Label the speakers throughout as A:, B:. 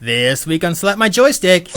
A: This week on Slap My Joystick.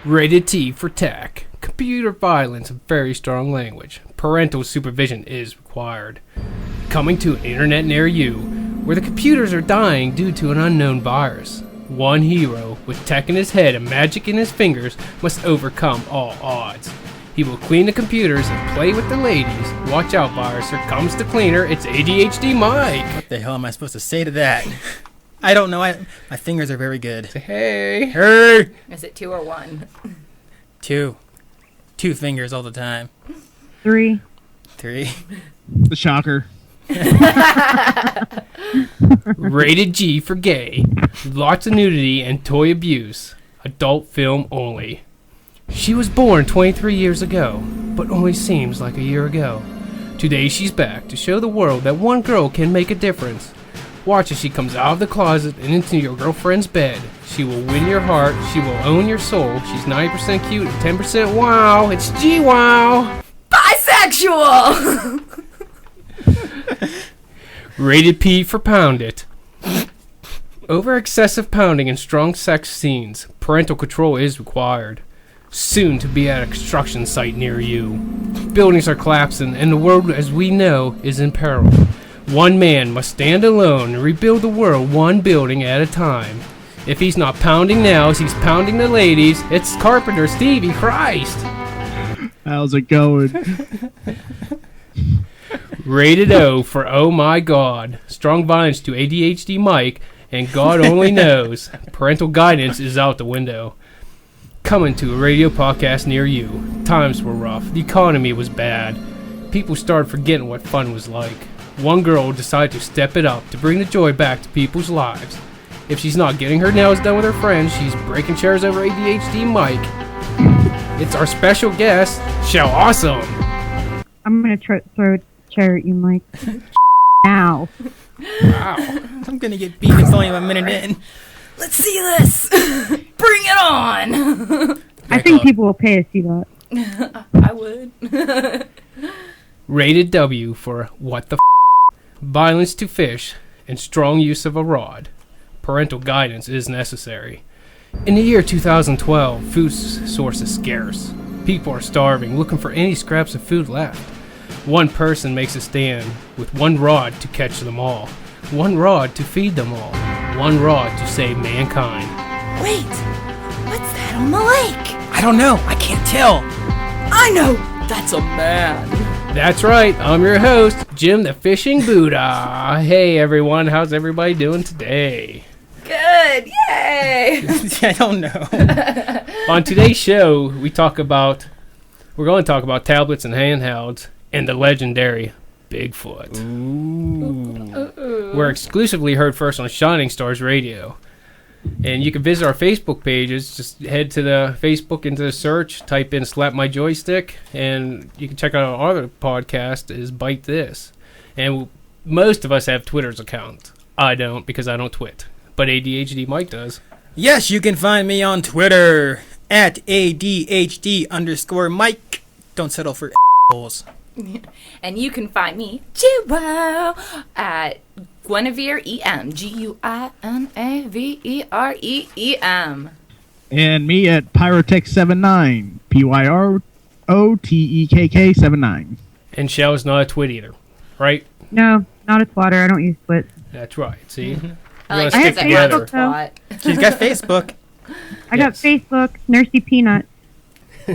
B: Rated T for TAC. Computer violence, a very strong language. Parental supervision is required. Coming to an internet near you, where the computers are dying due to an unknown virus. One hero, with tech in his head and magic in his fingers, must overcome all odds. He will clean the computers and play with the ladies. Watch out, virus, here comes the cleaner. It's ADHD Mike.
A: What the hell am I supposed to say to that? I don't know. My fingers are very good.
B: Say hey.
A: Hey!
C: Is it 2 or 1?
A: 2. 2 fingers all the time.
D: 3.
A: 3.
E: The shocker.
B: Rated G for gay. Lots of nudity and toy abuse. Adult film only. She was born 23 years ago, but only seems like a year ago. Today she's back to show the world that one girl can make a difference. Watch as she comes out of the closet and into your girlfriend's bed. She will win your heart. She will own your soul. She's 90% cute and 10% wow. It's G-Wow.
C: Bisexual!
B: Rated P for Pound It. Over excessive pounding and strong sex scenes, parental control is required. Soon to be at a construction site near you. Buildings are collapsing and the world as we know is in peril. One man must stand alone and rebuild the world one building at a time. If he's not pounding nails, he's pounding the ladies. It's Carpenter Stevie Christ.
E: How's it going?
B: Rated O for Oh My God. Strong violence to ADHD Mike, and God only knows. Parental guidance is out the window. Coming to a radio podcast near you. Times were rough. The economy was bad. People started forgetting what fun was like. One girl decided to step it up to bring the joy back to people's lives. If she's not getting her nails done with her friends, she's breaking chairs over ADHD Mike. It's our special guest, Shell Awesome.
D: I'm going to throw a chair at you, Mike. Now.
B: Wow.
A: I'm going to get beat. It's only a minute in.
C: Let's see this. Bring it on.
D: I think people will pay to see that.
C: I would.
B: Rated W for What the Violence to fish and strong use of a rod. Parental guidance is necessary. In the year 2012, food source is scarce. People are starving, looking for any scraps of food left. One person makes a stand with one rod to catch them all. One rod to feed them all. One rod to save mankind.
C: Wait, what's that on the lake?
A: I don't know. I can't tell.
C: I know. That's a man.
B: That's right, I'm your host, Jim the Fishing Buddha. Hey everyone, how's everybody doing today?
C: Good, yay!
A: I don't know.
B: On today's show, we're going to talk about tablets and handhelds and the legendary Bigfoot.
A: Ooh.
B: We're exclusively heard first on Shining Stars Radio. And you can visit our Facebook pages. Just head to the Facebook into the search, type in Slap My Joystick, and you can check out our other podcast is Bite This. And most of us have Twitter's account. I don't, because I don't twit. But ADHD Mike does.
A: Yes, you can find me on Twitter at ADHD_Mike. Don't settle for holes.
C: And you can find me, G-Wow, at Guinevere EM, GUINAVEREEM.
E: And me at Pyrotech79, PYROTEKK79.
B: And Shell's not a twit either, right?
D: No, not a twatter. I don't use Twit.
B: That's right. See?
A: Mm-hmm.
C: I like
B: We're
D: have
C: that
B: together.
D: Facebook, though.
A: She's got Facebook.
D: I got Facebook, Nursey Peanut.
B: I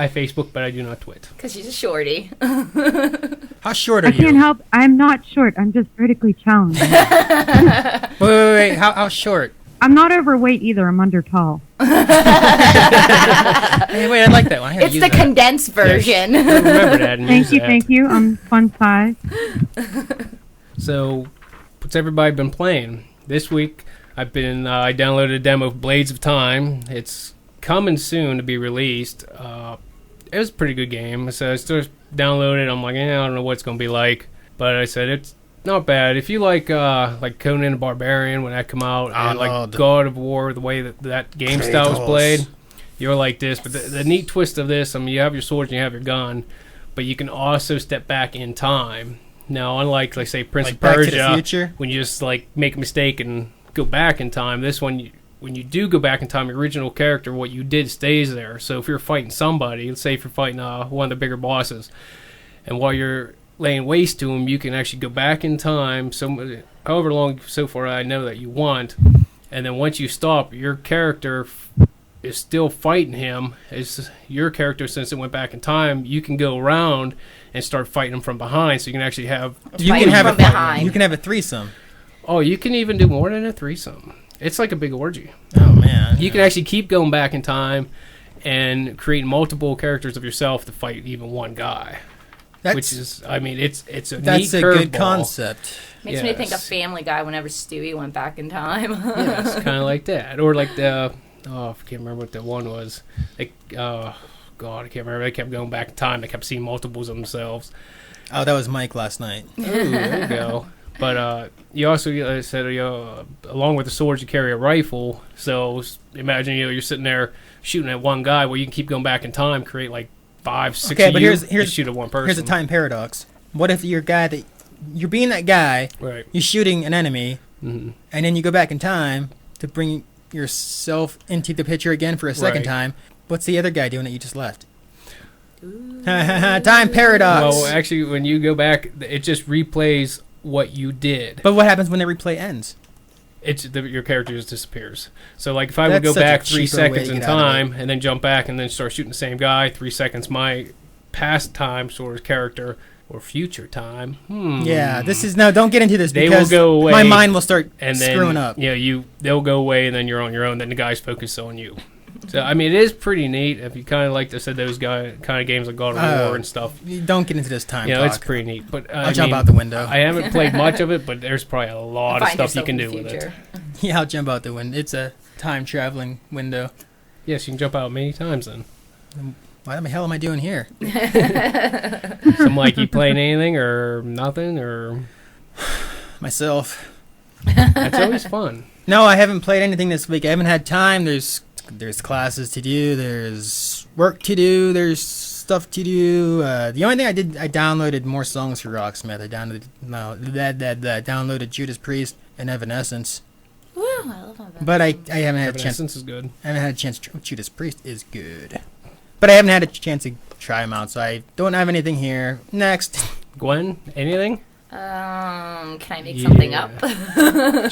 B: Facebook, but I do not twit.
C: Because she's a shorty.
A: How short are
D: I can't
A: you?
D: help. I'm not short. I'm just vertically challenged.
A: Wait. How short?
D: I'm not overweight either. I'm under tall.
A: Hey, wait, I like that one. I gotta
C: It's
A: use
C: the
A: that.
C: condensed version.
B: Remember that and use that.
D: Thank you. Fun size.
B: So, what's everybody been playing? This week, I downloaded a demo of Blades of Time. It's coming soon to be released. It was a pretty good game. So I started downloading it. I'm like, I don't know what it's going to be like. But I said, it's not bad. If you like Conan the Barbarian when that come out, and like God of War, the way that game style was played, you're like this. But the neat twist of this, I mean, you have your sword and you have your gun, but you can also step back in time. Now, unlike, like, say, Prince of
A: Back to the
B: Persia,
A: Future?
B: when you just, like, make a mistake and go back in time, this one, when you do go back in time, your original character, what you did stays there. So if you're fighting somebody, let's say if you're fighting one of the bigger bosses, and while you're laying waste to him, you can actually go back in time, however long so far I know that you want, and then once you stop, your character is still fighting him. It's your character, since it went back in time, you can go around and start fighting him from behind, so you can actually have...
A: You
C: Fighting
A: can have
C: from
A: a
C: behind.
A: You can have a threesome.
B: Oh, you can even do more than a threesome. It's like a big orgy.
A: Oh man.
B: You can actually keep going back in time and create multiple characters of yourself to fight even one guy. Which is, I mean, it's a
A: That's
B: neat
A: a good
B: curveball.
A: concept.
C: Makes me think of
B: Yes.
C: Family Guy whenever Stewie went back in time.
B: Yeah, it's kind of like that. Or like I can't remember what the one was. Like, God, I can't remember. They kept going back in time. They kept seeing multiples of themselves.
A: Oh, that was Mike last night.
B: Ooh, there you go. But you also said, along with the swords, you carry a rifle. So imagine you're sitting there shooting at one guy. Well, you can keep going back in time, create like 5, 6
A: Okay,
B: of
A: but
B: you,
A: here's
B: and shoot at one person.
A: Here's a time paradox. What if you're being that guy,
B: Right.
A: you're shooting an enemy,
B: Mm-hmm.
A: and then you go back in time to bring yourself into the picture again for a second
B: Right.
A: time? What's the other guy doing that you just left? Time paradox.
B: Well, actually, when you go back, it just replays what you did.
A: But what happens when the replay ends?
B: Your character just disappears. So, like, if I
A: That's
B: would go
A: such a
B: back 3
A: cheaper way
B: seconds
A: to
B: in
A: get out of
B: time and then jump back and then start shooting the same guy, 3 seconds my past time sort of character or future time.
A: Yeah, this is no. Don't get into this
B: They will
A: because
B: go away,
A: my mind will start
B: and then
A: screwing up.
B: Yeah, they'll go away and then you're on your own. Then the guys focus on you. So I mean, it is pretty neat if you kind of like those kind of games like God of War and stuff.
A: You don't get into this time.
B: You know,
A: talk.
B: it's pretty neat. But
A: I'll jump out the window.
B: I haven't played much of it, but there's probably a lot of
C: Find
B: stuff you
C: yourself
B: can
C: in
B: do
C: the
B: with it.
C: future.
A: Yeah, I'll jump out the window. It's a time traveling window.
B: Yes, you can jump out many times then.
A: What the hell am I doing here?
B: So, Mike, you playing anything or nothing or?
A: Myself.
B: That's always fun.
A: No, I haven't played anything this week. I haven't had time. There's classes to do. There's work to do. There's stuff to do. The only thing I did, I downloaded more songs for Rocksmith. I downloaded Judas Priest and Evanescence.
C: Woo, I love that.
A: But I haven't had a chance.
B: Evanescence is good.
A: I haven't had a chance. Judas Priest is good. But I haven't had a chance to try them out, so I don't have anything here. Next.
B: Gwen, anything?
C: Can I make something up?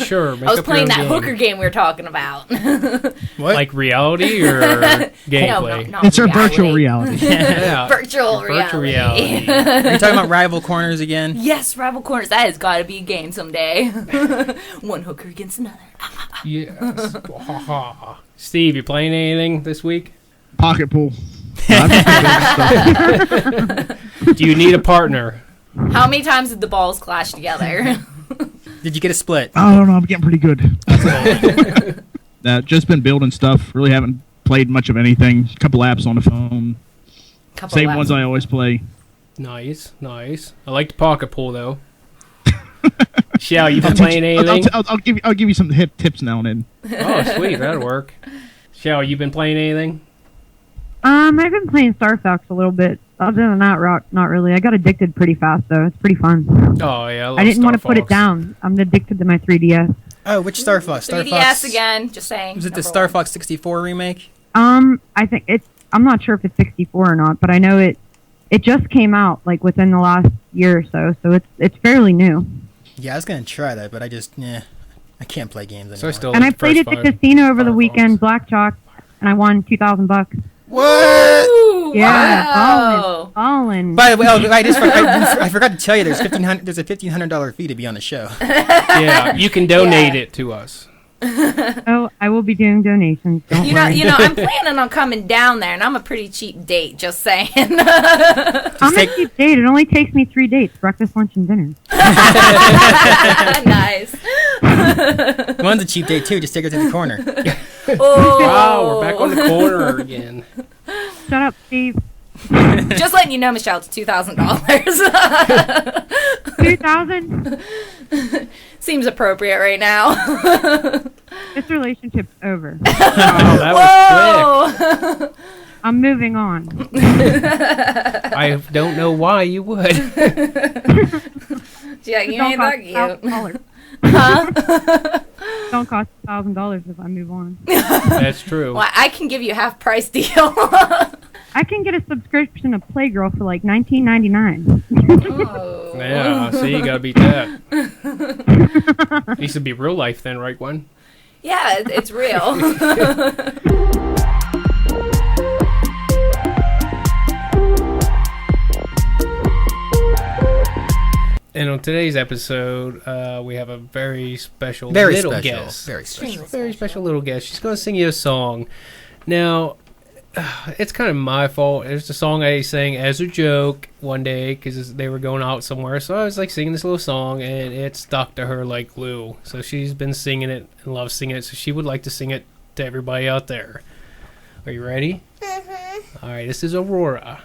B: Sure. Make
C: I was
B: up your
C: playing
B: own
C: that
B: game.
C: hooker game we were talking about.
A: What?
B: Like reality or gameplay?
C: No, not
E: It's our virtual reality.
B: Yeah.
C: Virtual
B: Virtual
C: reality.
B: reality.
A: Are you talking about Rival Corners again?
C: Yes, Rival Corners. That has got to be a game someday. One hooker against another.
B: Yes. Ha ha. Steve, you playing anything this week?
E: Pocket pool. No, I've just been doing stuff.
B: Do you need a partner?
C: How many times did the balls clash together?
A: Did you get a split?
E: I don't know. I'm getting pretty good. Just been building stuff. Really haven't played much of anything. A couple apps on the phone.
C: Couple
E: Same
C: laps.
E: ones I always play.
B: Nice, nice. I like the pocket pool though. Shell, you been playing anything?
E: I'll give you some tips now and then.
B: Oh, sweet, that'll work. Shell, you been playing anything?
D: I've been playing Star Fox a little bit. Other than that, not really. I got addicted pretty fast though. It's pretty fun.
B: Oh yeah,
D: I didn't want to
B: Star
D: put it
B: Fox.
D: down. I'm addicted to my 3DS.
A: Oh, which Star Fox? Star
C: 3DS
A: Fox
C: again. Just saying.
A: Was it the
C: number
A: Star
C: one.
A: Fox 64 remake?
D: I think it's. I'm not sure if it's 64 or not, but I know it. It just came out like within the last year or so, so it's fairly new.
A: Yeah, I was gonna try that, but I can't play games anymore.
B: So I still
D: And I
B: like the
D: played
B: first
D: at the
B: five
D: casino over the
B: Firefox.
D: weekend, blackjack, and I won $2,000.
A: What?
C: Ooh,
D: Yeah,
C: wow.
D: Ballin'.
A: By the way, I forgot to tell you there's a $1,500 fee to be on the show.
B: Yeah, you can donate
C: Yeah.
B: it to us.
D: Oh, I will be doing donations. Don't worry.
C: I'm planning on coming down there, and I'm a pretty cheap date. Just saying.
D: I'm a cheap date. It only takes me 3 dates: breakfast, lunch, and dinner.
C: Nice.
A: One's a cheap date too. Just take her to the corner.
C: Oh,
B: Wow, we're back on the corner again.
D: Shut up, Steve.
C: just letting you know, Michelle, it's $2,000.
D: 2,000.
C: Seems appropriate right now.
D: This relationship's over.
B: Oh, that was quick.
C: Whoa.
D: I'm moving on.
B: I don't know why you would.
C: Yeah, you
D: Don't
C: ain't that
D: cost
C: cute.
D: $1,000.
C: Huh?
D: Don't cost $1,000 if I move on.
B: That's true.
C: Well, I can give you a half price deal.
D: I can get a subscription to Playgirl for like $19.99.
C: Oh.
B: Yeah, see, you gotta beat that. Needs to be real life then, right, Gwen?
C: Yeah, it's real.
B: And on today's episode, we have a very special
A: Very
B: little
A: special.
B: guest.
A: Very special.
B: Very special little guest. She's going to sing you a song. Now, it's kind of my fault. It's a song I sang as a joke one day because they were going out somewhere. So I was like singing this little song, and it stuck to her like glue. So she's been singing it and loves singing it. So she would like to sing it to everybody out there. Are you ready? All right, this is Aurora.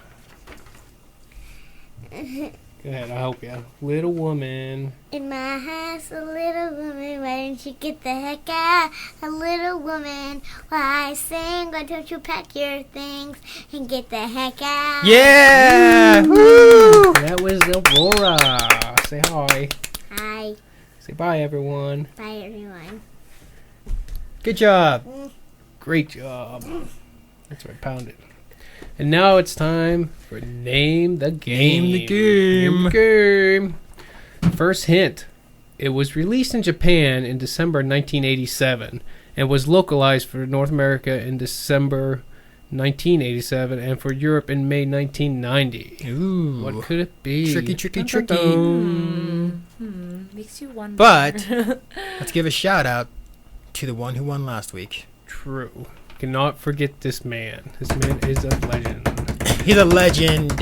B: Go ahead, I'll help you. Little woman.
F: In my house, a little woman, why don't you get the heck out? A little woman, why sing? Why don't you pack your things and get the heck out?
A: Yeah! Woo!
B: That was Aurora. Say hi.
F: Hi.
B: Say bye, everyone.
F: Bye, everyone.
A: Good job.
B: Great job. That's right, pound it. And now it's time for Name the Game.
A: Name the game.
B: Name the game. First hint. It was released in Japan in December 1987 and was localized for North America in December 1987 and for Europe in May 1990.
A: Ooh.
B: What could it be?
A: Tricky, tricky, tricky.
B: Dun-dun-dun.
C: Makes you wonder.
A: But let's give a shout out to the one who won last week.
B: True. Cannot forget this man. This man is a legend.
A: He's a legend.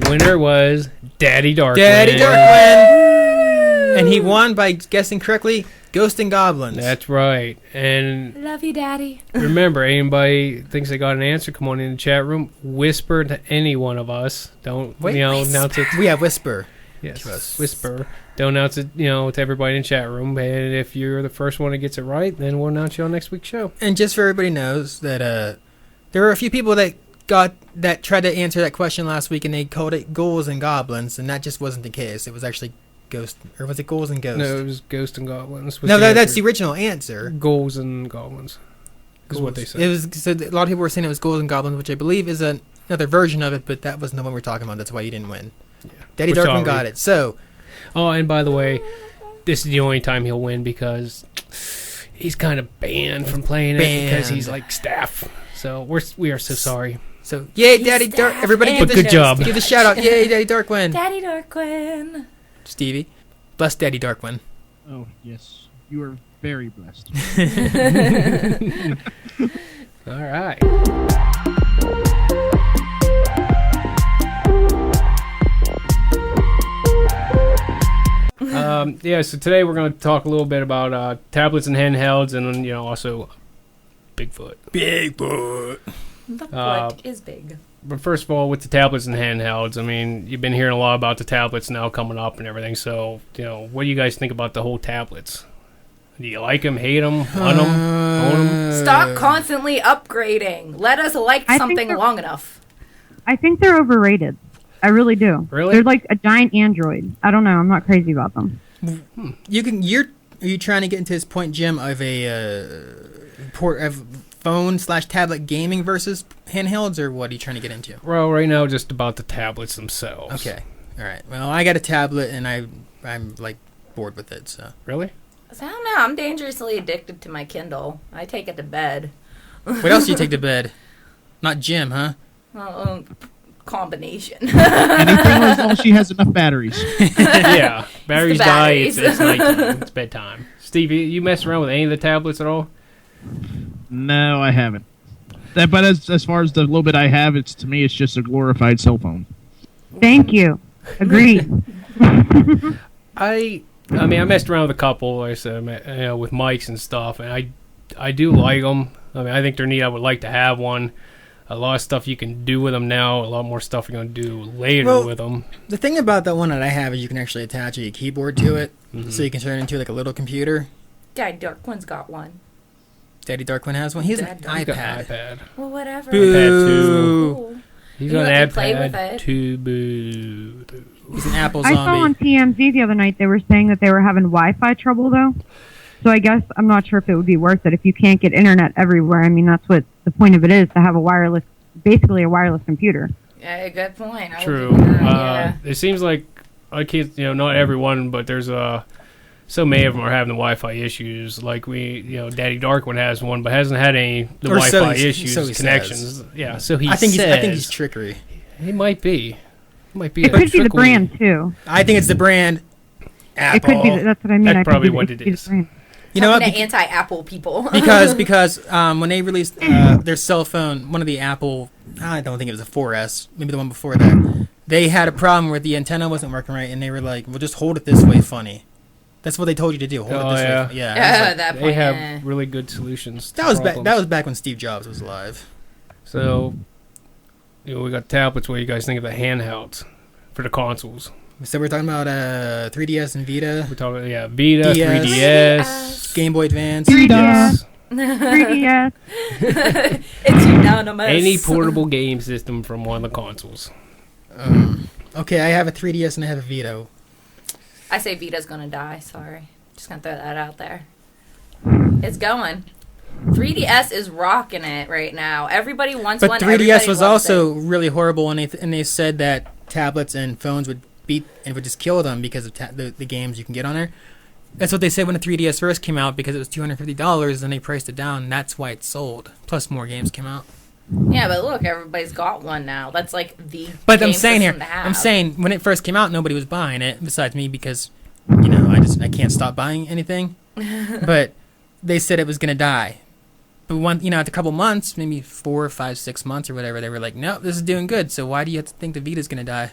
B: Winner was Daddy Darkwing.
A: Daddy Darkwing. And he won by guessing correctly, Ghost and Goblins.
B: That's right. And
C: Love you, Daddy.
B: remember, anybody thinks they got an answer, come on in the chat room. Whisper to any one of us. Don't announce it.
A: We have Whisper.
B: Yes,
A: to us.
B: whisper. Don't announce it, to everybody in the chat room. And if you're the first one that gets it right, then we'll announce you on next week's show.
A: And just so everybody knows that there were a few people that tried to answer that question last week, and they called it Ghouls and Goblins, and that just wasn't the case. It was actually Ghost, or was it Ghouls and Ghosts?
B: No, it was Ghost and Goblins.
A: No, that's the original answer.
B: Ghouls and Goblins is what they said.
A: It was, so a lot of people were saying it was Ghouls and Goblins, which I believe is another version of it, but that wasn't the one we're talking about. That's why you didn't win.
B: Yeah.
A: Daddy
B: We're
A: Darkwing
B: sorry.
A: got it. So,
B: Oh, and by the way, this is the only time he'll win because he's kind of banned from playing it because he's like staff. So we are so sorry.
A: So yay, Daddy Dark! Everybody,
C: But
A: give
B: good job.
A: Give the shout out. Yay, Daddy Darkwing.
C: Daddy Darkwing.
A: Stevie, bless Daddy Darkwing.
E: Oh, yes. You are very blessed.
B: All right. So today we're going to talk a little bit about tablets and handhelds, and then, also Bigfoot.
A: Bigfoot.
C: The foot is big.
B: But first of all, with the tablets and handhelds, I mean, you've been hearing a lot about the tablets now coming up and everything. So, what do you guys think about the whole tablets? Do you like them, hate them, want them, own them?
C: Stop constantly upgrading. Let us like
D: I think
C: something
D: they're-
C: long enough.
D: I think they're overrated. I really do.
B: Really?
D: They're like a giant android. I don't know. I'm not crazy about them.
A: Are you trying to get into this point, Jim, of a phone/tablet gaming versus handhelds, or what are you trying to get into?
B: Well, right now, just about the tablets themselves.
A: Okay, all right. Well, I got a tablet, and I'm like bored with it. So
B: Really?
C: So I don't know. I'm dangerously addicted to my Kindle. I take it to bed.
A: what else do you take to bed? Not Jim, huh?
C: Well, combination.
E: Anything as long as she has enough batteries.
B: Yeah, batteries die.
C: batteries.
B: It's nighttime. It's bedtime. Steve, you mess around with any of the tablets at all?
E: No, I haven't. But as far as the little bit I have, to me it's just a glorified cell phone.
D: Thank you. Agreed.
B: I mean, I messed around with a couple, like I said, with mics and stuff, and I do like them. I mean, I think they're neat. I would like to have one. A lot of stuff you can do with them now. A lot more stuff you're going to do later with them.
A: The thing about the one that I have is you can actually attach a keyboard to it, so you can turn it into like a little computer.
C: Daddy Darkwind's got one.
A: Daddy Darkwing has one. He has an
C: Dad Darkwing.
B: He's got
A: iPad.
B: an iPad.
C: Well, whatever.
A: Boo.
B: iPad 2.
C: Cool.
B: He's
C: You
B: got
C: let
B: an
C: me play with
B: iPad
C: it.
B: 2. Boo.
A: He's an Apple
D: I saw on
A: zombie.
D: TMZ the other night they were saying that they were having Wi-Fi trouble though. So I guess I'm not sure if it would be worth it if you can't get internet everywhere. I mean, that's what the point of it is, to have basically a wireless computer.
C: Yeah, good point. I would
B: True.
C: do that, yeah.
B: It seems like I can't, not everyone, but there's so many of them are having the Wi-Fi issues. Like Daddy Darkwing has one, but hasn't had any
A: Or so
B: Wi-Fi
A: he
B: issues, connections. Yeah, so he
A: I think
B: says.
A: he's trickery.
B: He might be. He might be.
D: It
B: a
D: could be the
B: trickle-
D: brand too.
A: I think it's the brand Apple.
D: It could be. That's what I mean.
B: That's
D: I think
B: probably
D: it
B: what
D: could
B: it
D: be the
B: is.
D: brand.
A: You know what?
C: Talking to anti-Apple people.
A: because when they released their cell phone, one of the Apple, I don't think it was a 4S, maybe the one before that, they had a problem where the antenna wasn't working right, and they were like, "Well, just hold it this way, funny." That's what they told you to do. Hold it this
B: yeah.
A: way. Yeah. I was
C: Yeah,
A: like,
C: at that
B: They
C: point.
B: have really good solutions.
A: that was back. That was back when Steve Jobs was alive.
B: So, we got tablets. What do you guys think of the handhelds for the consoles?
A: So we're talking about 3DS and Vita,
B: We're talking, Vita,
A: DS.
B: 3DS,
A: Game Boy Advance.
D: 3DS. 3DS.
C: It's unanimous.
B: any portable game system from one of the consoles.
A: Okay, I have a 3DS and I have a Vita.
C: I say Vita's gonna die. Sorry, just gonna throw that out there. It's going. 3DS is rocking it right now. Everybody wants
A: But
C: one.
A: 3DS
C: everybody
A: was
C: loves
A: also
C: it.
A: really horrible, and they said that tablets and phones would beat and would just kill them because of the games you can get on there. That's what they said when the 3DS first came out, because it was $250, and they priced it down. And that's why it sold. Plus, more games came out.
C: Yeah, but look, everybody's got one now. That's like the.
A: But
C: game
A: I'm saying here,
C: system to have.
A: I'm saying when it first came out, nobody was buying it besides me because, I can't stop buying anything. But they said it was gonna die. But after a couple months, maybe 4, 5, 6 months or whatever, they were like, "No, this is doing good. So why do you have to think the Vita's gonna die?"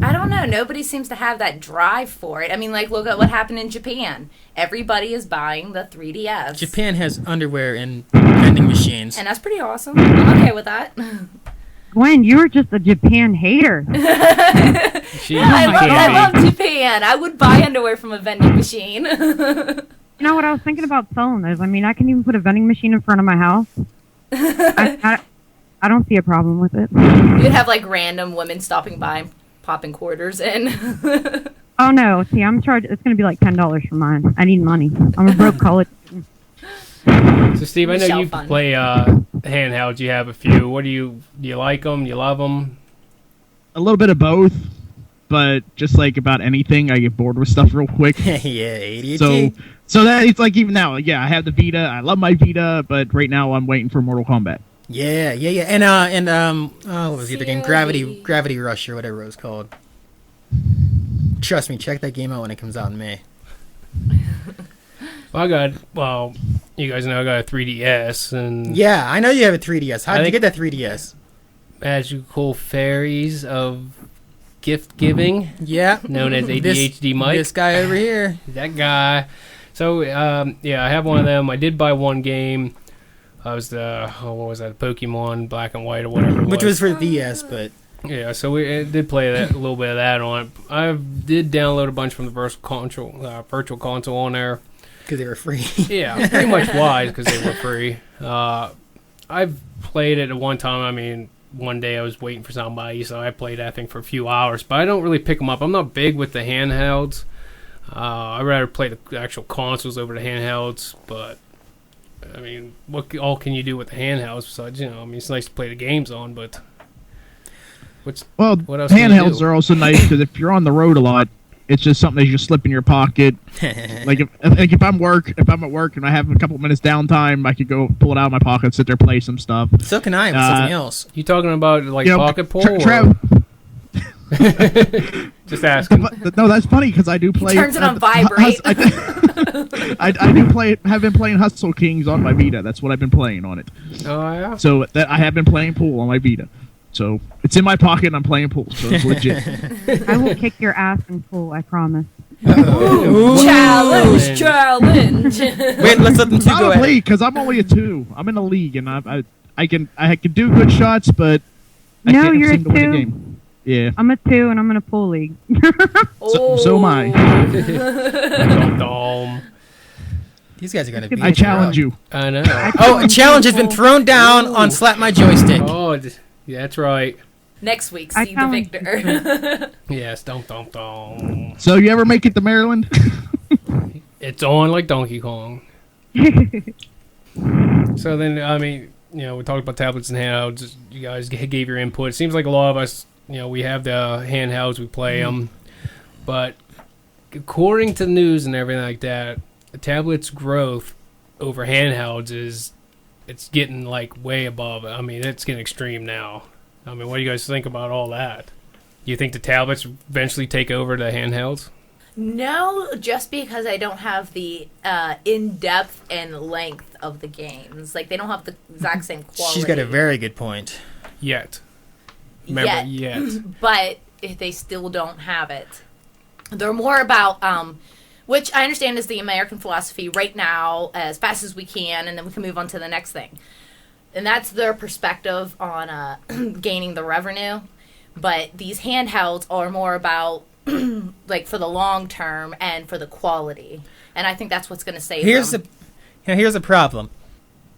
C: I don't know. Nobody seems to have that drive for it. I mean, like, look at what happened in Japan. Everybody is buying the 3DS.
A: Japan has underwear and vending machines.
C: And that's pretty awesome. I'm okay with that.
D: Gwen, you were just a Japan hater.
B: She
C: I love Japan. I would buy underwear from a vending machine.
D: You know what I was thinking about selling those? I mean, I can even put a vending machine in front of my house. I don't see a problem with it.
C: You'd have like random women stopping by and popping quarters in.
D: Oh no! See, I'm charged. It's going to be like $10 for mine. I need money. I'm a broke college student.
B: So, Steve, I know
C: Michelle
B: you
C: fun.
B: play handhelds. You have a few. What do you like them? You love them?
E: A little bit of both, but just like about anything, I get bored with stuff real quick.
A: Yeah, ADHD.
E: So that it's like even now, I have the Vita. I love my Vita, but right now I'm waiting for Mortal Kombat.
A: Yeah. What was the other game?
C: COD.
A: Gravity Rush or whatever it was called. Trust me, check that game out when it comes out in May.
B: Well, you guys know I got a 3DS and
A: Yeah, I know you have a 3DS. How
B: I
A: did you
B: think-
A: get that 3DS?
B: magical fairies of gift giving,
A: Yeah,
B: known as ADHD Mike.
A: This guy over here.
B: That guy. So, I have one of them. I did buy one game. I was what was that? Pokemon Black and White or whatever.
A: Which was for DS, but
B: Yeah, so we did play that a little bit of that on it. I did download a bunch from the virtual console on there.
A: because they were free.
B: Yeah, pretty much why, because they were free. I've played it at one time. I mean, one day I was waiting for somebody, so I played that thing for a few hours. But I don't really pick them up. I'm not big with the handhelds. I'd rather play the actual consoles over the handhelds. But I mean, what all can you do with the handhelds besides, I mean, it's nice to play the games on, but what else can you
E: handhelds
B: do?
E: are also nice because if you're on the road a lot, It's just something that you just slip in your pocket. Like if I'm at work and I have a couple minutes downtime, I could go pull it out of my pocket, sit there, play some stuff.
A: So can I with something else.
B: You talking about like pocket pool? Just asking.
E: No, that's funny because I do play.
C: Turns it on vibrate.
E: I do play. Have been playing Hustle Kings on my Vita. That's what I've been playing on it.
B: Oh yeah.
E: So that I have been playing pool on my Vita. So it's in my pocket and I'm playing pool. So it's legit.
D: I will kick your ass in pool, I promise.
C: Challenge!
A: Wait, let's let them two go ahead.
E: Probably because I'm only a 2. I'm in a league and I can do good shots, but I
D: No,
E: can't
D: you're
E: seem
D: a
E: to win
D: 2.
E: the game. Yeah.
D: I'm a 2 and I'm in a pool league.
E: So am I.
A: These guys are going to beat
E: I challenge you.
B: I know.
A: Oh, a challenge has been thrown down on Slap My Joystick.
B: Oh, yeah, that's right.
C: Next week,
D: I
C: see the
D: challenge
C: victor.
B: Yes, dum.
E: So you ever make it to Maryland?
B: It's on like Donkey Kong. So then, I mean, we talked about tablets and handhelds. You guys gave your input. It seems like a lot of us, we have the handhelds, we play them. But according to the news and everything like that, the tablets' growth over handhelds it's getting like way above. I mean, it's getting extreme now. I mean, what do you guys think about all that? Do you think the tablets eventually take over the handhelds?
C: No, just because I don't have the in-depth and length of the games. Like, they don't have the exact same quality.
A: She's got a very good point.
B: Yet. Remember, yet.
C: But if they still don't have it. They're more about, which I understand is the American philosophy right now, as fast as we can, and then we can move on to the next thing. And that's their perspective on gaining the revenue. But these handhelds are more about, like, for the long term and for the quality. And I think that's what's going to save them.
A: Here's the problem.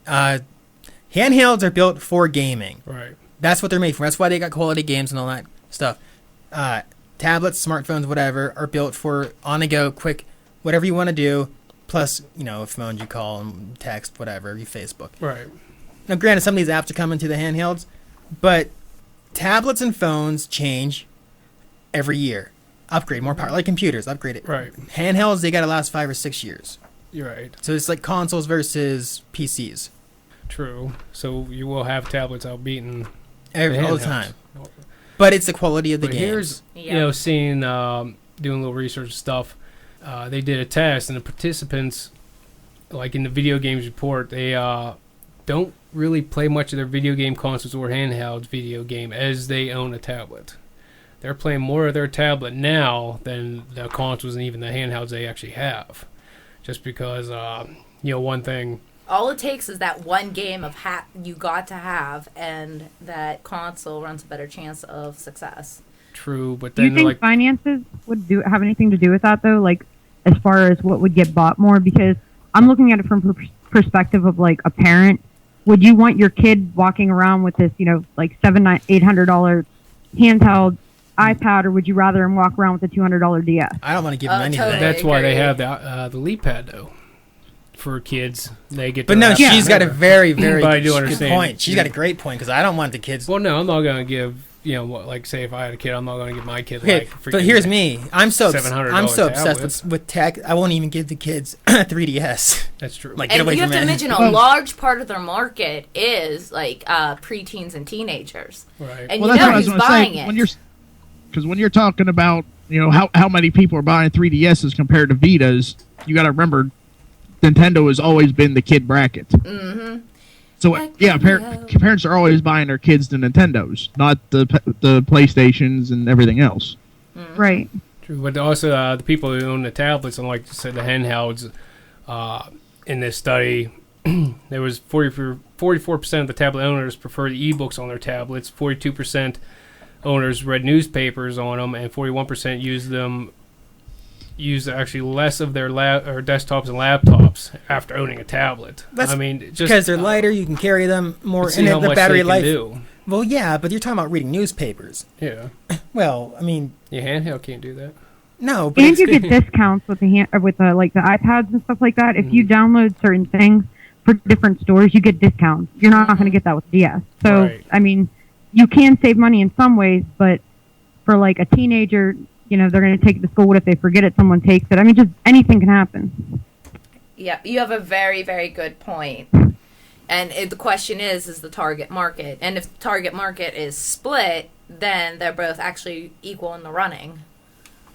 A: Handhelds are built for gaming.
B: Right.
A: That's what they're made for. That's why they got quality games and all that stuff. Tablets, smartphones, whatever, are built for on-the-go, quick, whatever you want to do. Plus, phones you call and text, whatever, you Facebook.
B: Right.
A: Now, granted, some of these apps are coming to the handhelds, but tablets and phones change every year. Upgrade, more power, like computers, upgrade it.
B: Right.
A: Handhelds, they got to last 5 or 6 years.
B: You're right.
A: So it's like consoles versus PCs.
B: True. So you will have tablets outbeating
A: All the time. But it's the quality of the
B: but
A: games.
B: Here's, seeing, doing a little research stuff, they did a test, and the participants, like in the video games report, they don't really play much of their video game consoles or handhelds video game as they own a tablet. They're playing more of their tablet now than the consoles and even the handhelds they actually have. Just because, one thing...
C: All it takes is that one game of you got to have, and that console runs a better chance of success.
B: True, but
D: Do
B: then
D: you think finances would have anything to do with that, though? Like, as far as what would get bought more? Because I'm looking at it from perspective of, like, a parent. Would you want your kid walking around with this, like $700, $800 handheld iPad, or would you rather him walk around with a $200 DS?
A: I don't want to give him anything.
C: Totally.
B: that's why they
C: agree.
B: have the Leap Pad, though. For kids, they get.
A: But no,
B: to
A: she's got a very, very
B: But I do
A: good
B: understand.
A: point. She's got a great point, because I don't want the kids...
B: Well, no, I'm not going to give, like, say if I had a kid, I'm not going to give my kid,
A: Okay,
B: like,
A: but here's me. I'm so
B: $700
A: obsessed with tech. I won't even give the kids 3DS.
B: That's true.
A: Like, get
C: And
A: away
C: you
A: from
C: have to
A: it.
C: mention a large part of their market is, like, preteens and teenagers.
B: right.
C: And
E: Well, that's what I was
C: who's
E: going to
C: buying
E: say.
C: it.
E: Because when you're talking about how many people are buying 3DSs compared to Vitas, you got to remember Nintendo has always been the kid bracket.
C: Mm-hmm.
E: So parents are always buying their kids the Nintendos, not the PlayStations and everything else.
D: Right.
B: True, but also the people who own the tablets and, like you said, the handhelds. In this study, there was 44% of the tablet owners prefer the ebooks on their tablets. 42% owners read newspapers on them, and 41% use actually less of their desktops and laptops after owning a tablet.
A: That's
B: just
A: because they're lighter, you can carry them more,
B: see
A: and
B: how
A: the
B: much
A: battery
B: they
A: life.
B: can do.
A: Well, yeah, but you're talking about reading newspapers.
B: Yeah,
A: Well, I mean,
B: your handheld can't do that.
A: no, but
D: And you get discounts with the like the iPads and stuff like that. If you download certain things for different stores, you get discounts. You're not going to get that with DS. So,
B: Right.
D: I mean, you can save money in some ways, but for like a teenager, they're going to take it to school. What if they forget it? Someone takes it. I mean, just anything can happen.
C: Yeah, you have a very, very good point. And the question is the target market. And if the target market is split, then they're both actually equal in the running.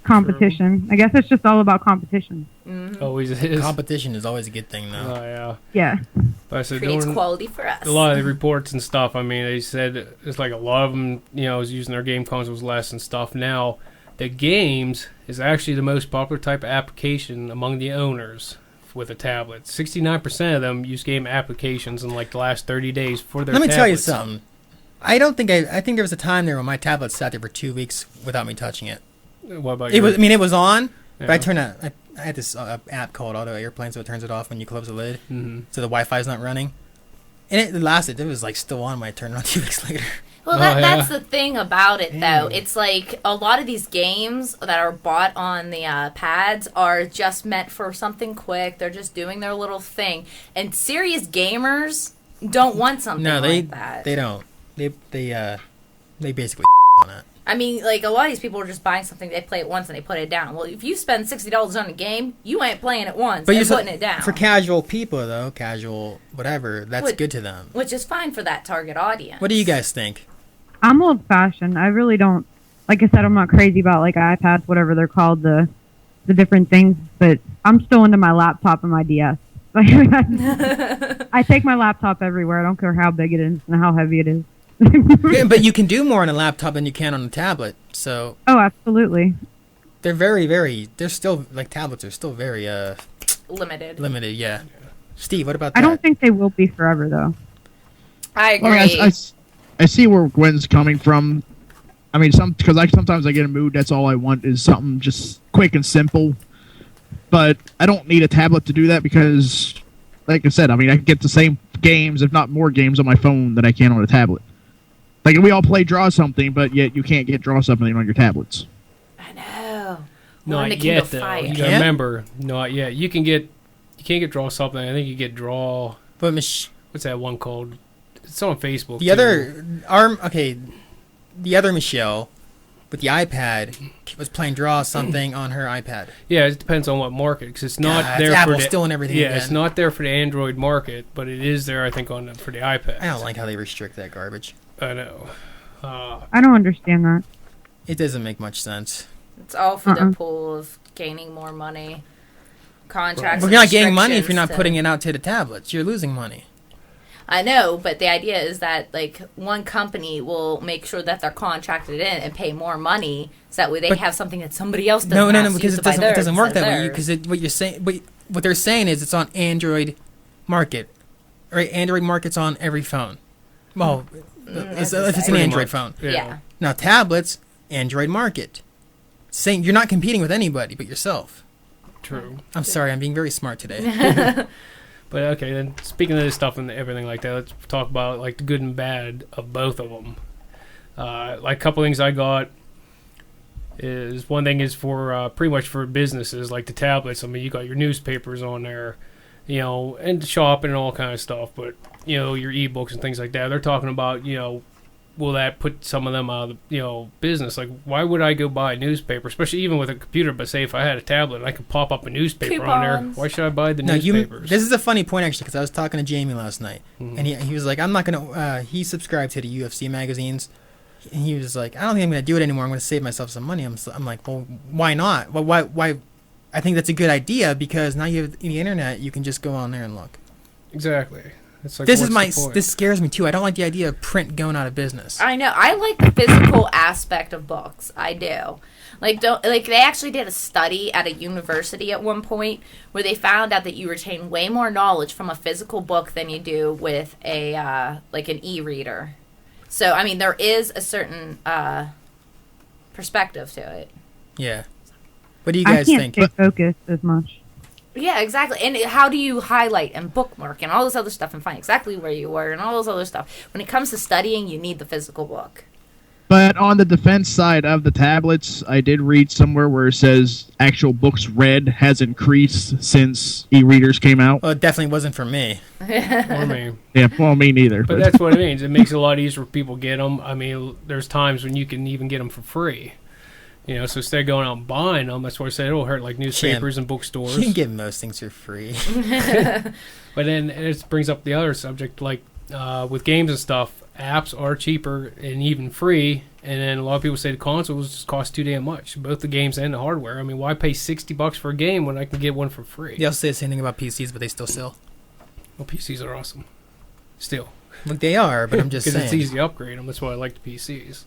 D: Competition. I guess it's just all about competition.
C: Mm-hmm.
B: Always is.
A: Competition is always a good thing, though.
B: Oh, yeah.
D: Yeah.
B: But I said,
C: Creates quality for us.
B: a lot of the reports and stuff, I mean, they said it's like a lot of them, was using their game consoles less and stuff. Now, the games is actually the most popular type of application among the owners with a tablet. 69% of them use game applications in like the last 30 days for their tablets.
A: Let me tell you something. I think there was a time there when my tablet sat there for 2 weeks without me touching it.
B: What about
A: It was on, but I
B: Yeah.
A: turned I had this app called Auto Airplane, so it turns it off when you close the lid, so the Wi-Fi's not running. And it lasted. It was like still on when I turned it on 2 weeks later.
C: Well,
B: Oh,
C: that's the thing about it, though.
A: Damn.
C: It's like a lot of these games that are bought on the pads are just meant for something quick. They're just doing their little thing. And serious gamers don't want something like that.
A: they don't. They basically on it.
C: I mean, like, a lot of these people are just buying something, they play it once and they put it down. Well, if you spend $60 on a game, you ain't playing it once and putting it down.
A: For casual people, though, casual whatever, that's good to them.
C: Which is fine for that target audience.
A: What do you guys think?
D: I'm old-fashioned. I really don't. Like I said, I'm not crazy about like iPads, whatever they're called, the different things. But I'm still into my laptop and my DS. I take my laptop everywhere. I don't care how big it is and how heavy it is.
A: Yeah, but you can do more on a laptop than you can on a tablet. So
D: Oh, absolutely.
A: they're very, very. They're still like tablets are still very
C: Limited.
A: limited. Yeah. Steve, what about that?
D: I don't think they will be forever, though.
C: I agree.
E: Well, I see where Gwen's coming from. I mean, because sometimes I get in a mood. That's all I want is something just quick and simple. But I don't need a tablet to do that because, like I said, I mean, I can get the same games, if not more games, on my phone that I can on a tablet. Like we all play Draw Something, but yet you can't get Draw Something on your tablets.
C: I know.
B: Not
C: Wanna
B: yet,
C: Kindle
B: though.
C: Fire.
B: You
A: Can't?
B: gotta remember, not yet. You can't get Draw Something. I think you get Draw.
A: But
B: What's that one called? It's on Facebook.
A: the
B: too.
A: the other Michelle with the iPad was playing Draw Something on her iPad.
B: Yeah, it depends on what market, because it's not
A: God,
B: there
A: it's
B: for
A: Apple
B: the
A: still and everything.
B: Yeah,
A: again.
B: it's not there for the Android market, but it is there, I think, for the iPad.
A: I don't like how they restrict that garbage.
B: I know.
D: I don't understand that.
A: It doesn't make much sense.
C: It's all for the pool of gaining more money. Contracts.
A: Well,
C: and
A: you're not getting money if you're not
C: restrictions
A: putting it out to the tablets. You're losing money.
C: I know, but the idea is that like one company will make sure that they're contracted in and pay more money, so that way they
A: But-
C: have something that somebody else doesn't.
A: No,
C: have, so
A: because
C: you
A: it
C: have to buy
A: doesn't
C: theirs
A: work that
C: instead
A: way.
C: of
A: Because
C: theirs.
A: what you're saying, what they're saying is it's on Android market, right? Android market's on every phone. Well, if it's an
B: Pretty
A: Android
B: much.
A: phone.
C: Yeah.
A: Now tablets, Android market. Saying you're not competing with anybody but yourself.
B: True.
A: I'm sorry, I'm being very smart today.
B: But okay, then speaking of this stuff and everything like that, let's talk about like the good and bad of both of them. Like a couple things I got is one thing is for pretty much for businesses like the tablets. I mean, you got your newspapers on there, and shopping and all kind of stuff. But your ebooks and things like that. They're talking about will that put some of them out of business? Like, why would I go buy a newspaper, especially even with a computer? But say if I had a tablet, I could pop up a newspaper on there.
C: Coupons.
B: Why should I buy the
A: Now,
B: newspapers?
A: this is a funny point actually, because I was talking to Jamie last night,
B: Mhm.
A: and he was like, "I'm not gonna." He subscribed to the UFC magazines, and he was like, "I don't think I'm gonna do it anymore. I'm gonna save myself some money." I'm like, "Well, why not? Why? I think that's a good idea because now you have the internet. You can just go on there and look."
B: Exactly. It's like,
A: This is
B: what's the point?
A: this scares me too. I don't like the idea of print going out of business.
C: I know. I like the physical aspect of books. I do. They actually did a study at a university at one point where they found out that you retain way more knowledge from a physical book than you do with a an e-reader. So I mean, there is a certain perspective to it.
A: Yeah. What do you
D: I
A: guys
D: can't
A: think?
D: stay focused as much.
C: Yeah, exactly. And how do you highlight and bookmark and all this other stuff and find exactly where you were and all this other stuff? When it comes to studying, you need the physical book.
E: But on the defense side of the tablets, I did read somewhere where it says actual books read has increased since e-readers came out.
A: Well, it definitely wasn't for me.
B: Or me.
E: Yeah, well, me neither.
B: But that's what it means. It makes it a lot easier for people to get them. I mean, there's times when you can even get them for free. You know, so instead of going out and buying them, that's why I said it'll hurt like newspapers and bookstores.
A: You can get most things for free.
B: But then it brings up the other subject, like with games and stuff, apps are cheaper and even free. And then a lot of people say the consoles just cost too damn much, both the games and the hardware. I mean, why pay $60 for a game when I can get one for free?
A: They also say the same thing about PCs, but they still sell.
B: Well, PCs are awesome. Still.
A: Look, they are, but I'm just saying.
B: Because it's easy to upgrade them. That's why I like the PCs.